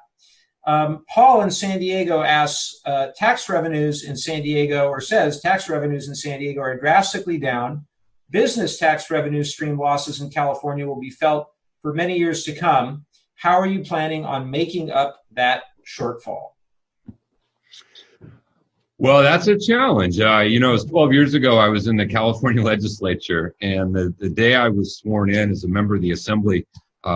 Paul in San Diego asks, tax revenues in San Diego, or says tax revenues in San Diego are drastically down. Business tax revenue stream losses in California will be felt for many years to come. How are you planning on making up that shortfall? Well, that's a challenge. It was 12 years ago, I was in the California legislature, and the day I was sworn in as a member of the assembly,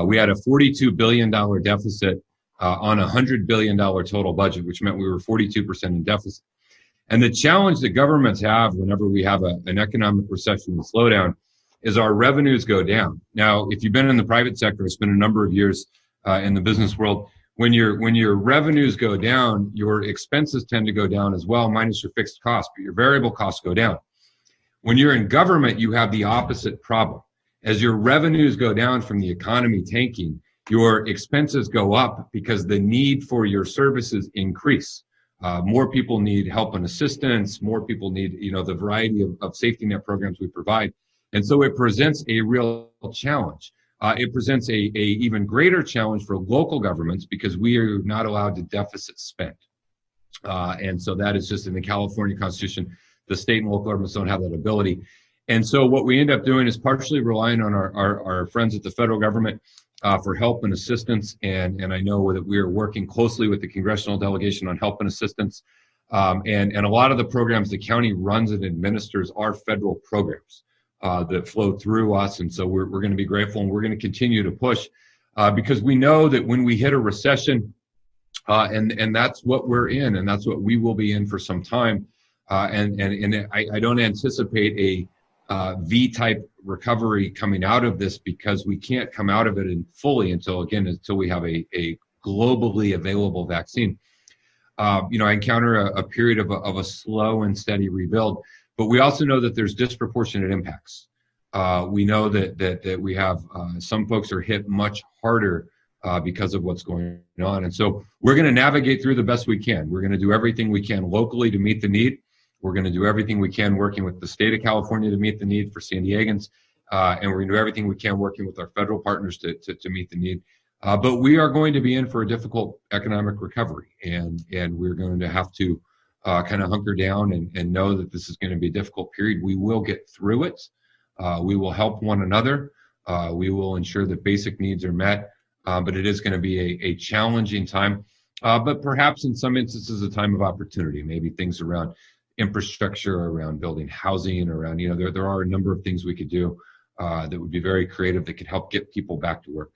we had a $42 billion deficit on a $100 billion total budget, which meant we were 42% in deficit. And the challenge that governments have whenever we have an economic recession and slowdown is our revenues go down. Now, if you've been in the private sector, it's been a number of years in the business world, when your revenues go down, your expenses tend to go down as well, minus your fixed costs, but your variable costs go down. When you're in government, you have the opposite problem. As your revenues go down from the economy tanking, your expenses go up because the need for your services increase. More people need help and assistance. More people need, the variety of safety net programs we provide. And so it presents a real challenge. It presents a even greater challenge for local governments because we are not allowed to deficit spend. And so that is just in the California Constitution. The state and local governments don't have that ability. And so what we end up doing is partially relying on our friends at the federal government for help and assistance. And I know that we are working closely with the congressional delegation on help and assistance. And a lot of the programs the county runs and administers are federal programs that flow through us. And so we're going to be grateful, and we're going to continue to push because we know that when we hit a recession, and that's what we're in, and that's what we will be in for some time. And I don't anticipate a V-type recovery coming out of this because we can't come out of it fully until we have a globally available vaccine. I encounter a period of a slow and steady rebuild, but we also know that there's disproportionate impacts. We know that we have some folks are hit much harder because of what's going on. And so we're going to navigate through the best we can. We're going to do everything we can locally to meet the need. We're going to do everything we can working with the state of California to meet the need for San Diegans. And we're going to do everything we can working with our federal partners to meet the need. But we are going to be in for a difficult economic recovery. And we're going to have to kind of hunker down and know that this is going to be a difficult period. We will get through it. We will help one another. We will ensure that basic needs are met. But it is going to be a challenging time. But perhaps in some instances, a time of opportunity, maybe things around infrastructure, around building housing, around, there are a number of things we could do that would be very creative that could help get people back to work.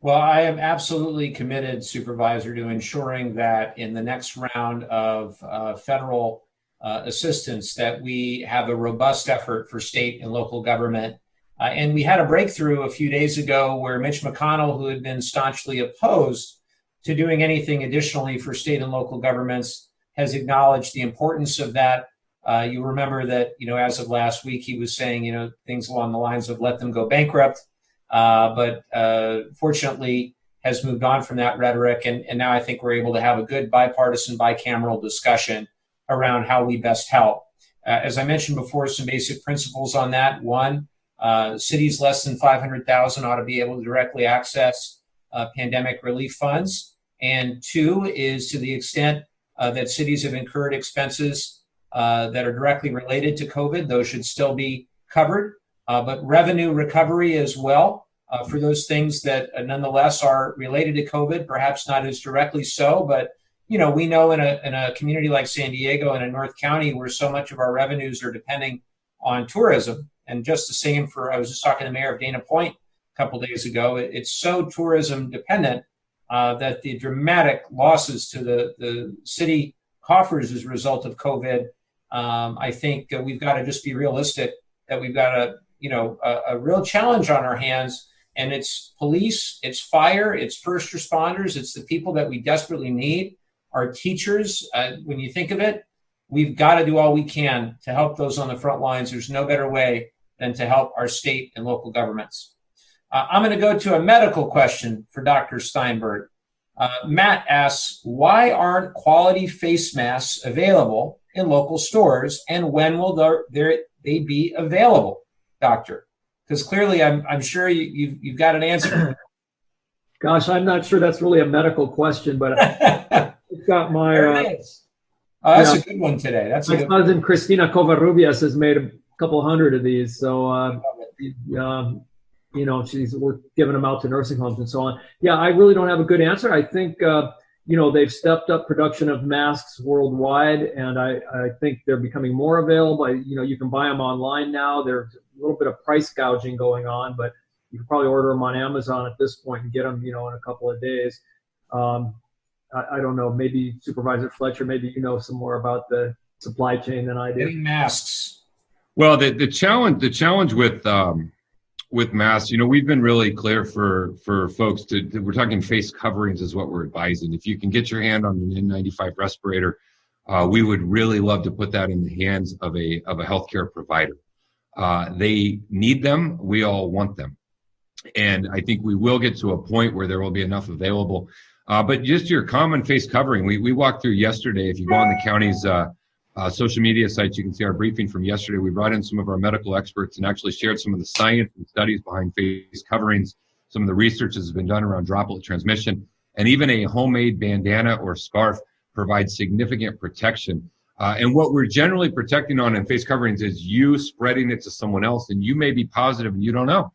Well, I am absolutely committed, Supervisor, to ensuring that in the next round of federal assistance that we have a robust effort for state and local government. And we had a breakthrough a few days ago where Mitch McConnell, who had been staunchly opposed to doing anything additionally for state and local governments, has acknowledged the importance of that You remember that, as of last week, he was saying, things along the lines of let them go bankrupt. But fortunately has moved on from that rhetoric. And now I think we're able to have a good bipartisan, bicameral discussion around how we best help. As I mentioned before, some basic principles on that. One, cities less than 500,000 ought to be able to directly access pandemic relief funds. And two is to the extent that cities have incurred expenses that are directly related to COVID, those should still be covered. But revenue recovery as well for those things that nonetheless are related to COVID, perhaps not as directly so, but we know in a community like San Diego and in North County where so much of our revenues are depending on tourism. And just the same I was just talking to the mayor of Dana Point a couple of days ago, it's so tourism dependent that the dramatic losses to the city coffers as a result of COVID, I think we've got to just be realistic that we've got a real challenge on our hands. And it's police, it's fire, it's first responders, it's the people that we desperately need, our teachers. When you think of it, we've got to do all we can to help those on the front lines. There's no better way than to help our state and local governments. I'm going to go to a medical question for Dr. Steinberg. Matt asks, why aren't quality face masks available in local stores, and when will they be available, doctor? Because clearly, I'm sure you've got an answer. Gosh, I'm not sure that's really a medical question, but it's got my. That's a good one today. That's my cousin Cristina Covarrubias has made a couple hundred of these, so we're giving them out to nursing homes and so on. Yeah, I really don't have a good answer. I think they've stepped up production of masks worldwide, and I think they're becoming more available. You can buy them online now. There's a little bit of price gouging going on, but you can probably order them on Amazon at this point and get them, in a couple of days. I don't know. Maybe Supervisor Fletcher, maybe you know some more about the supply chain than I do. Getting masks. Well, the challenge with masks, we've been really clear for folks we're talking face coverings is what we're advising. If you can get your hand on an N95 respirator, we would really love to put that in the hands of a healthcare provider. They need them. We all want them. And I think we will get to a point where there will be enough available. But just your common face covering, we walked through yesterday. If you go on the county's social media sites, you can see our briefing from yesterday. We brought in some of our medical experts and actually shared some of the science and studies behind face coverings, some of the research that has been done around droplet transmission, and even a homemade bandana or scarf provides significant protection. And what we're generally protecting on in face coverings is you spreading it to someone else, and you may be positive and you don't know.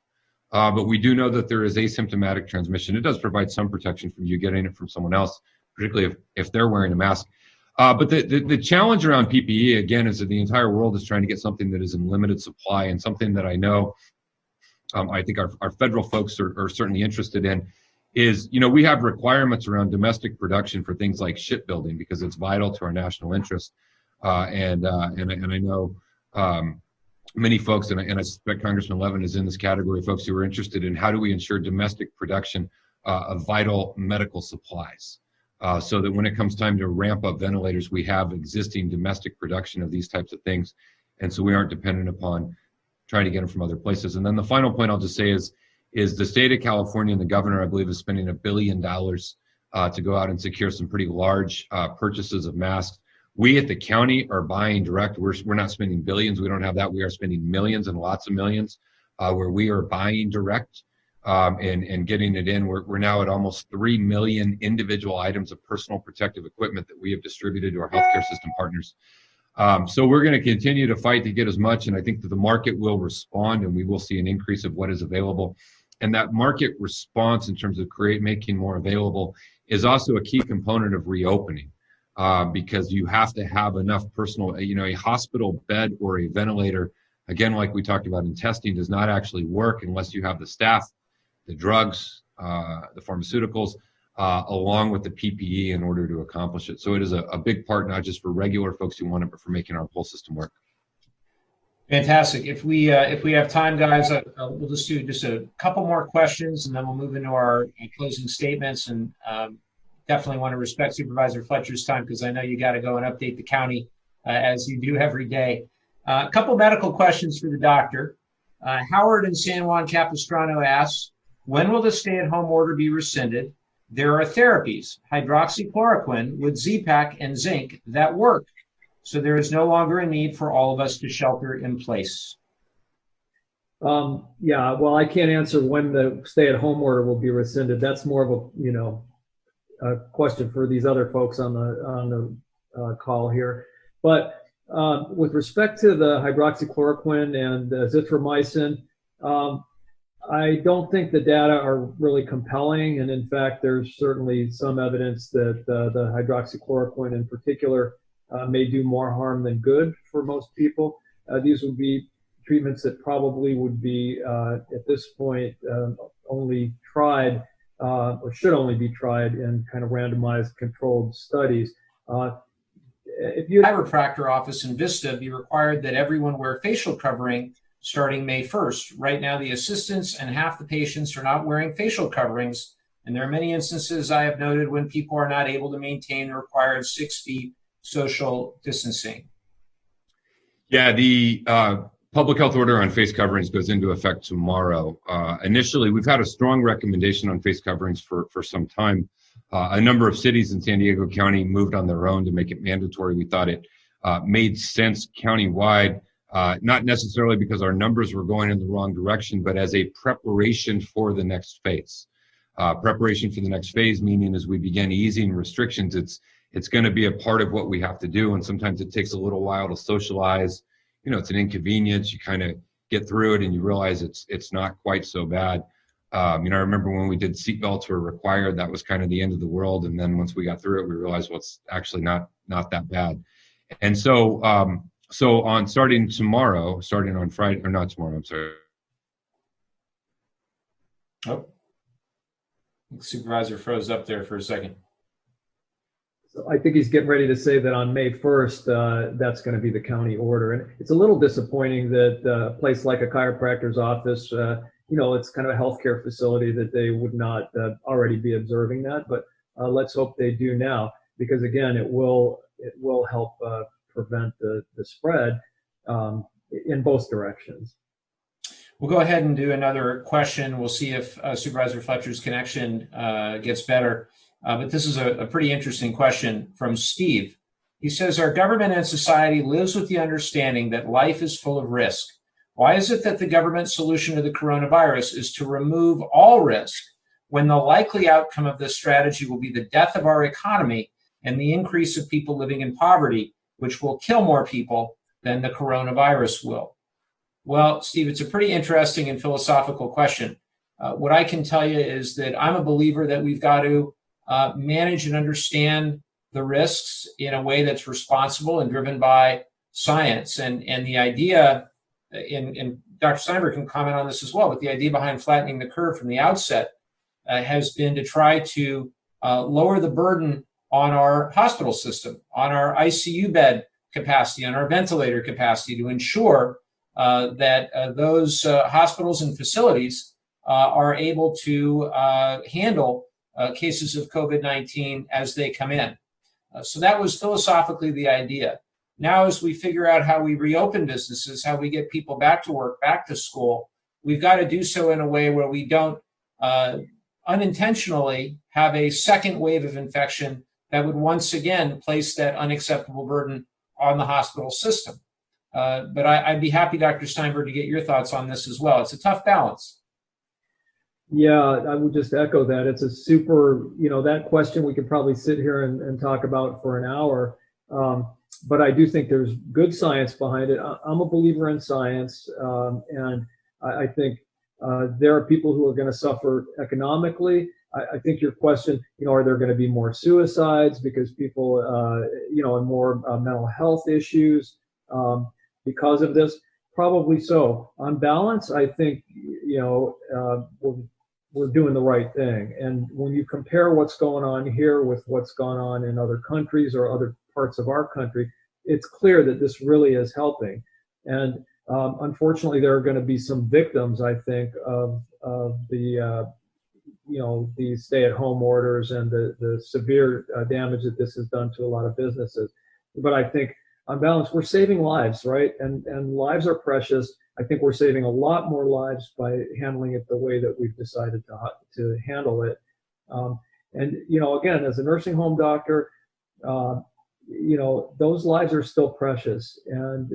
But we do know that there is asymptomatic transmission. It does provide some protection from you getting it from someone else, particularly if they're wearing a mask. But the challenge around PPE, again, is that the entire world is trying to get something that is in limited supply, and something that I know I think our federal folks are certainly interested in is, we have requirements around domestic production for things like shipbuilding because it's vital to our national interest. And I know many folks, and I suspect Congressman Levin is in this category of folks who are interested in how do we ensure domestic production of vital medical supplies. So that when it comes time to ramp up ventilators, we have existing domestic production of these types of things. And so we aren't dependent upon trying to get them from other places. And then the final point I'll just say is the state of California and the governor, I believe, is spending $1 billion to go out and secure some pretty large purchases of masks. We at the county are buying direct. We're not spending billions. We don't have that. We are spending millions and lots of millions where we are buying direct. And getting it in. We're now at almost 3 million individual items of personal protective equipment that we have distributed to our healthcare system partners. So we're going to continue to fight to get as much, and I think that the market will respond, and we will see an increase of what is available. And that market response in terms of making more available is also a key component of reopening, because you have to have enough personal, a hospital bed or a ventilator, again, like we talked about in testing, does not actually work unless you have the staff, the drugs, the pharmaceuticals, along with the PPE in order to accomplish it. So it is a big part, not just for regular folks who want it, but for making our whole system work. Fantastic. If we have time, guys, we'll just do a couple more questions, and then we'll move into our closing statements. And definitely want to respect Supervisor Fletcher's time because I know you got to go and update the county as you do every day. A couple medical questions for the doctor. Howard in San Juan Capistrano asks, when will the stay-at-home order be rescinded? There are therapies, hydroxychloroquine with Z-Pak and zinc, that work. So there is no longer a need for all of us to shelter in place. Yeah, well, I can't answer when the stay-at-home order will be rescinded. That's more of a question for these other folks on the call here. But with respect to the hydroxychloroquine and azithromycin, I don't think the data are really compelling. And in fact, there's certainly some evidence that the hydroxychloroquine in particular may do more harm than good for most people. These would be treatments that probably would be, at this point, only tried or should only be tried in kind of randomized controlled studies. If you chiropractor office in Vista be required that everyone wear facial covering starting May 1st. Right now, the assistants and half the patients are not wearing facial coverings, and there are many instances I have noted when people are not able to maintain the required 6 feet social distancing. Yeah, the public health order on face coverings goes into effect tomorrow. Initially, we've had a strong recommendation on face coverings for some time. A number of cities in San Diego County moved on their own to make it mandatory. We thought it made sense countywide, not necessarily because our numbers were going in the wrong direction, but as a preparation for the next phase. Preparation for the next phase, meaning as we begin easing restrictions, it's going to be a part of what we have to do. And sometimes it takes a little while to socialize. You know, it's an inconvenience. You kind of get through it and you realize it's not quite so bad. I remember when we did seatbelts were required, that was kind of the end of the world. And then once we got through it, we realized, well, it's actually not that bad. And so, starting on Friday, or not tomorrow, I'm sorry. Oh, the supervisor froze up there for a second. So I think he's getting ready to say that on May 1st, that's going to be the county order. And it's a little disappointing that a place like a chiropractor's office, it's kind of a healthcare facility, that they would not already be observing that. But let's hope they do now, because again, it will help prevent the spread in both directions. We'll go ahead and do another question. We'll see if Supervisor Fletcher's connection gets better. But this is a pretty interesting question from Steve. He says, our government and society lives with the understanding that life is full of risk. Why is it that the government solution to the coronavirus is to remove all risk when the likely outcome of this strategy will be the death of our economy and the increase of people living in poverty, which will kill more people than the coronavirus will? Well, Steve, it's a pretty interesting and philosophical question. What I can tell you is that I'm a believer that we've got to manage and understand the risks in a way that's responsible and driven by science. And the idea, and Dr. Steinberg can comment on this as well, but the idea behind flattening the curve from the outset has been to try to lower the burden on our hospital system, on our ICU bed capacity, on our ventilator capacity, to ensure that those hospitals and facilities are able to handle cases of COVID-19 as they come in. So that was philosophically the idea. Now, as we figure out how we reopen businesses, how we get people back to work, back to school, we've got to do so in a way where we don't unintentionally have a second wave of infection that would once again place that unacceptable burden on the hospital system. But I'd be happy, Dr. Steinberg, to get your thoughts on this as well. It's a tough balance. Yeah, I would just echo that. It's a super, that question we could probably sit here and talk about for an hour. But I do think there's good science behind it. I'm a believer in science. And I think there are people who are going to suffer economically. I think your question, are there going to be more suicides because people, and more mental health issues because of this? Probably so. On balance, I think, we're doing the right thing. And when you compare what's going on here with what's gone on in other countries or other parts of our country, it's clear that this really is helping. And unfortunately, there are going to be some victims, I think, of the the stay-at-home orders and the severe damage that this has done to a lot of businesses. But I think on balance, we're saving lives, right? And lives are precious. I think we're saving a lot more lives by handling it the way that we've decided to handle it. And, again, as a nursing home doctor, those lives are still precious. And,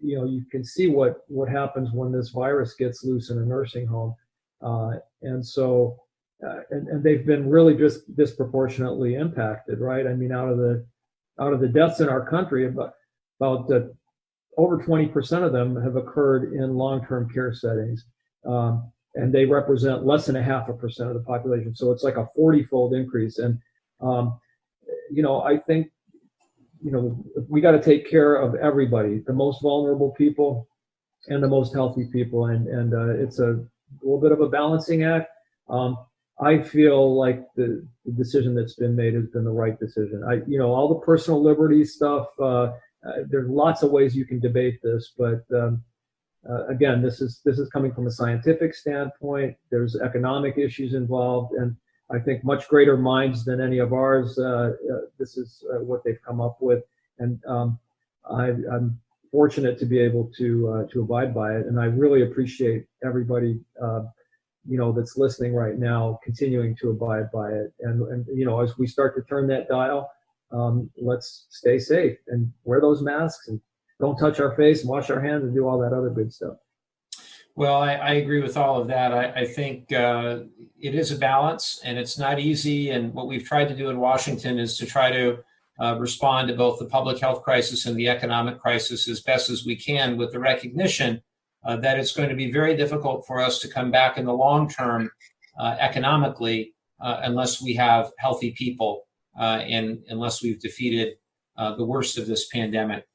you can see what happens when this virus gets loose in a nursing home. And they've been really just disproportionately impacted, right? I mean, out of the deaths in our country, about over 20% of them have occurred in long-term care settings. And they represent less than 0.5% of the population. So it's like a 40-fold increase. And, I think, we got to take care of everybody, the most vulnerable people and the most healthy people. And it's a little bit of a balancing act. I feel like the decision that's been made has been the right decision. All the personal liberty stuff, there's lots of ways you can debate this, but again, this is coming from a scientific standpoint. There's economic issues involved, and I think much greater minds than any of ours. This is what they've come up with, and I'm fortunate to be able to abide by it, and I really appreciate everybody that's listening right now continuing to abide by it. And as we start to turn that dial, let's stay safe and wear those masks and don't touch our face and wash our hands and do all that other good stuff. Well, I agree with all of that. I think it is a balance, and it's not easy. And what we've tried to do in Washington is to try to respond to both the public health crisis and the economic crisis as best as we can, with the recognition that it's going to be very difficult for us to come back in the long term economically unless we have healthy people and unless we've defeated the worst of this pandemic.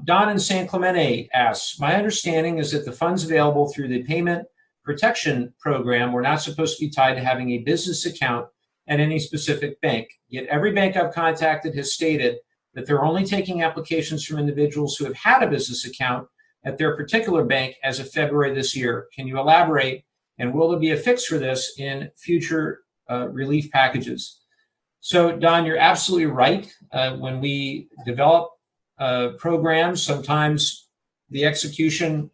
Don in San Clemente asks, my understanding is that the funds available through the Payment Protection Program were not supposed to be tied to having a business account at any specific bank. Yet every bank I've contacted has stated that they're only taking applications from individuals who have had a business account at their particular bank as of February this year. Can you elaborate? And will there be a fix for this in future relief packages? So, Don, you're absolutely right. When we develop programs, sometimes the execution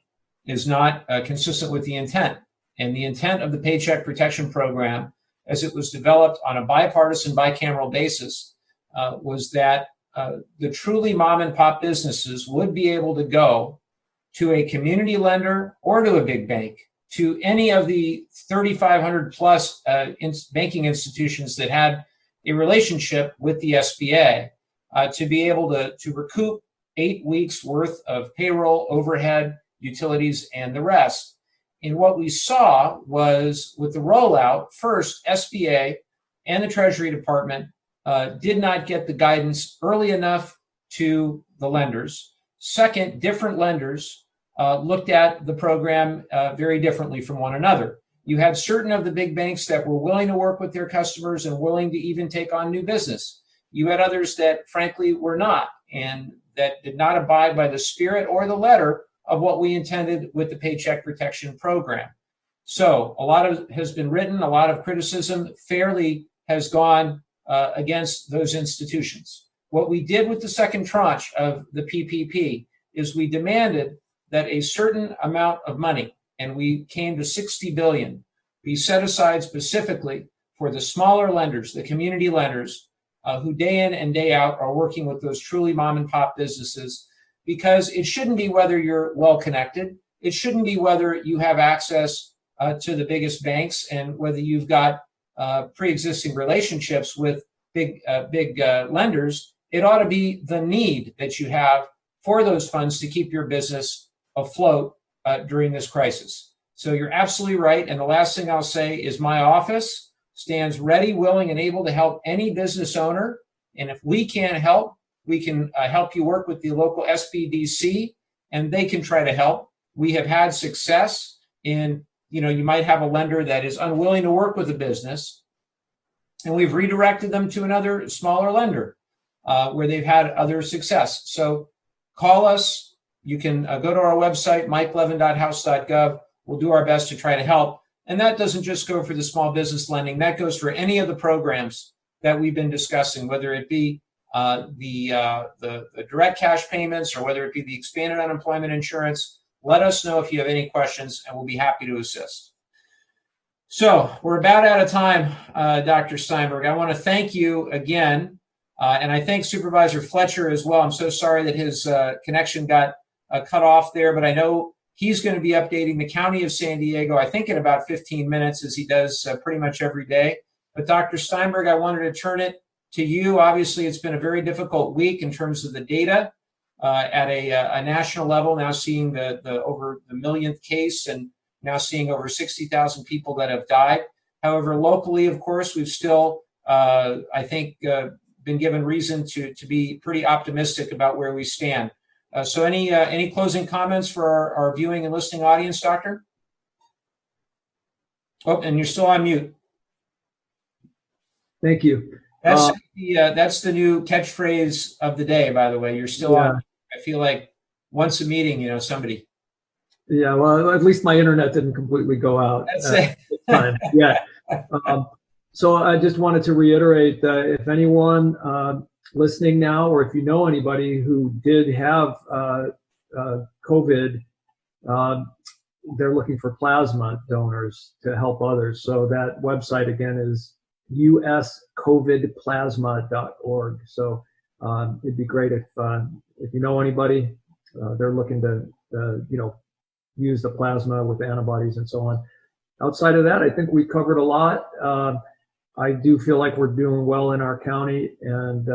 is not consistent with the intent. And the intent of the Paycheck Protection Program, as it was developed on a bipartisan, bicameral basis, was that the truly mom and pop businesses would be able to go to a community lender or to a big bank, to any of the 3,500 plus banking institutions that had a relationship with the SBA, to be able to recoup 8 weeks worth of payroll, overhead, utilities, and the rest. And what we saw was, with the rollout, first, SBA and the Treasury Department did not get the guidance early enough to the lenders. Second, different lenders looked at the program very differently from one another. You had certain of the big banks that were willing to work with their customers and willing to even take on new business. You had others that, frankly, were not, and that did not abide by the spirit or the letter of what we intended with the Paycheck Protection Program. So a lot has been written, a lot of criticism fairly has gone against those institutions. What we did with the second tranche of the PPP is we demanded that a certain amount of money, and we came to $60 billion, be set aside specifically for the smaller lenders, the community lenders, who day in and day out are working with those truly mom and pop businesses, because it shouldn't be whether you're well connected. It shouldn't be whether you have access to the biggest banks and whether you've got pre-existing relationships with big lenders. It ought to be the need that you have for those funds to keep your business afloat during this crisis. So you're absolutely right. And the last thing I'll say is my office stands ready, willing, and able to help any business owner. And if we can't help, we can help you work with the local SBDC, and they can try to help. We have had success in, you might have a lender that is unwilling to work with a business, and we've redirected them to another smaller lender where they've had other success. So call us. You can go to our website, mikelevin.house.gov. We'll do our best to try to help. And that doesn't just go for the small business lending. That goes for any of the programs that we've been discussing, whether it be the direct cash payments, or whether it be the expanded unemployment insurance, let us know if you have any questions, and we'll be happy to assist. So we're about out of time, Dr. Steinberg. I want to thank you again, and I thank Supervisor Fletcher as well. I'm so sorry that his connection got cut off there, but I know he's going to be updating the County of San Diego, I think in about 15 minutes, as he does pretty much every day. But Dr. Steinberg, I wanted to turn it to you. Obviously, it's been a very difficult week in terms of the data at a national level, now seeing the over the millionth case and now seeing over 60,000 people that have died. However, locally, of course, we've still, I think, been given reason to be pretty optimistic about where we stand. So any closing comments for our viewing and listening audience, Doctor? Oh, and you're still on mute. Thank you. That's the new catchphrase of the day, by the way. You're still on. I feel like once a meeting, somebody. Yeah, well, at least my internet didn't completely go out. That's it. Time. Yeah. So I just wanted to reiterate that if anyone listening now, or if you know anybody who did have COVID, they're looking for plasma donors to help others. So that website again is uscovidplasma.org. So it'd be great if you know anybody, they're looking to use the plasma with antibodies and so on. Outside of that, I think we covered a lot. I do feel like we're doing well in our county, and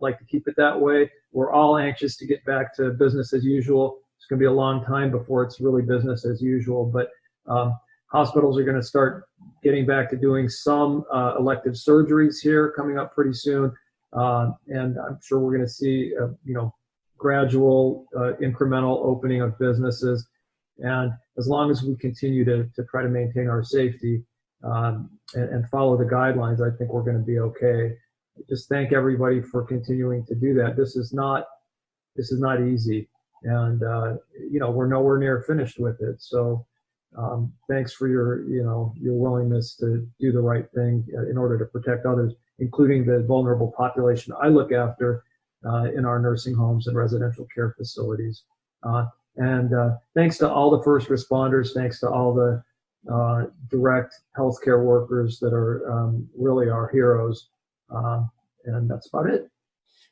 like to keep it that way. We're all anxious to get back to business as usual. It's going to be a long time before it's really business as usual, but hospitals are going to start getting back to doing some elective surgeries here coming up pretty soon, and I'm sure we're going to see gradual incremental opening of businesses. And as long as we continue to try to maintain our safety and follow the guidelines, I think we're going to be okay. Just thank everybody for continuing to do that. This is not easy, and we're nowhere near finished with it. So thanks for your willingness to do the right thing in order to protect others, including the vulnerable population I look after in our nursing homes and residential care facilities. And thanks to all the first responders, thanks to all the direct healthcare workers that are really our heroes. And that's about it.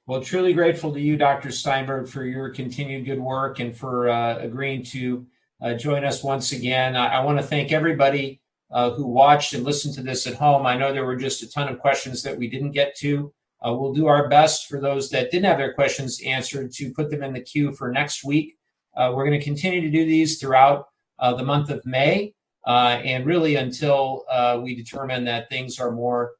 Well, truly grateful to you, Dr. Steinberg, for your continued good work and for agreeing to join us once again. I want to thank everybody who watched and listened to this at home. I know there were just a ton of questions that we didn't get to. We'll do our best for those that didn't have their questions answered to put them in the queue for next week. We're going to continue to do these throughout the month of May and really until we determine that things are more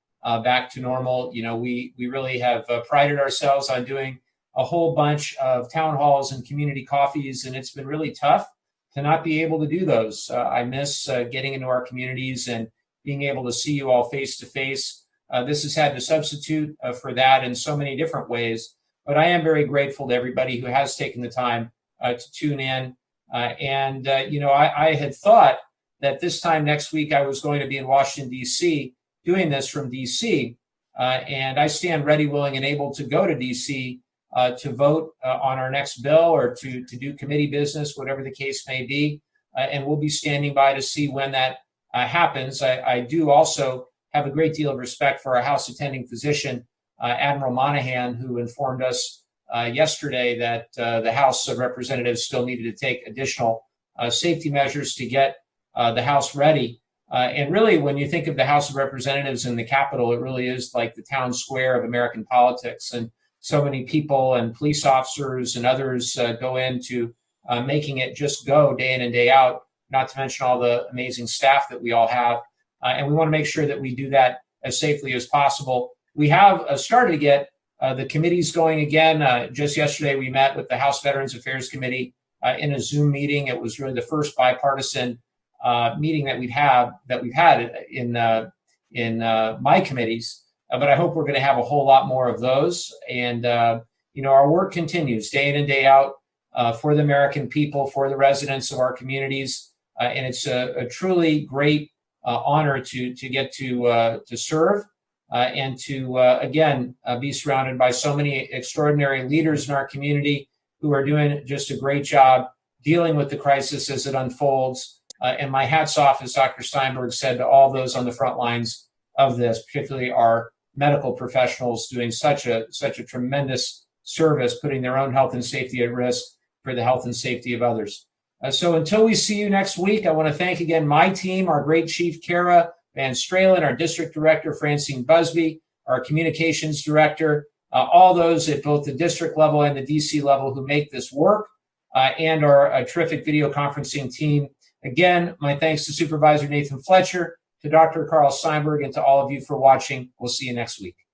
back to normal. We really have prided ourselves on doing a whole bunch of town halls and community coffees, and it's been really tough to not be able to do those. I miss getting into our communities and being able to see you all face to face. This has had to substitute for that in so many different ways, but I am very grateful to everybody who has taken the time to tune in. I had thought that this time next week I was going to be in Washington, D.C., doing this from D.C., and I stand ready, willing, and able to go to D.C. To vote on our next bill or to do committee business, whatever the case may be, and we'll be standing by to see when that happens. I do also have a great deal of respect for our House attending physician, Admiral Monahan, who informed us yesterday that the House of Representatives still needed to take additional safety measures to get the House ready. And really, when you think of the House of Representatives in the Capitol, it really is like the town square of American politics. And so many people and police officers and others go into making it just go day in and day out, not to mention all the amazing staff that we all have. And we want to make sure that we do that as safely as possible. We have started to get the committees going again. Just yesterday, we met with the House Veterans Affairs Committee in a Zoom meeting. It was really the first bipartisan meeting that we've had in my committees. But I hope we're going to have a whole lot more of those. And our work continues day in and day out for the American people, for the residents of our communities. And it's a truly great honor to get to serve and to, again, be surrounded by so many extraordinary leaders in our community who are doing just a great job dealing with the crisis as it unfolds. And my hat's off, as Dr. Steinberg said, to all those on the front lines of this, particularly our medical professionals doing such a tremendous service, putting their own health and safety at risk for the health and safety of others. So until we see you next week, I want to thank again my team, our great Chief Kara Van Stralen, our District Director Francine Busby, our Communications Director, all those at both the district level and the DC level who make this work, and our terrific video conferencing team. Again, my thanks to Supervisor Nathan Fletcher, to Dr. Karl Steinberg, and to all of you for watching. We'll see you next week.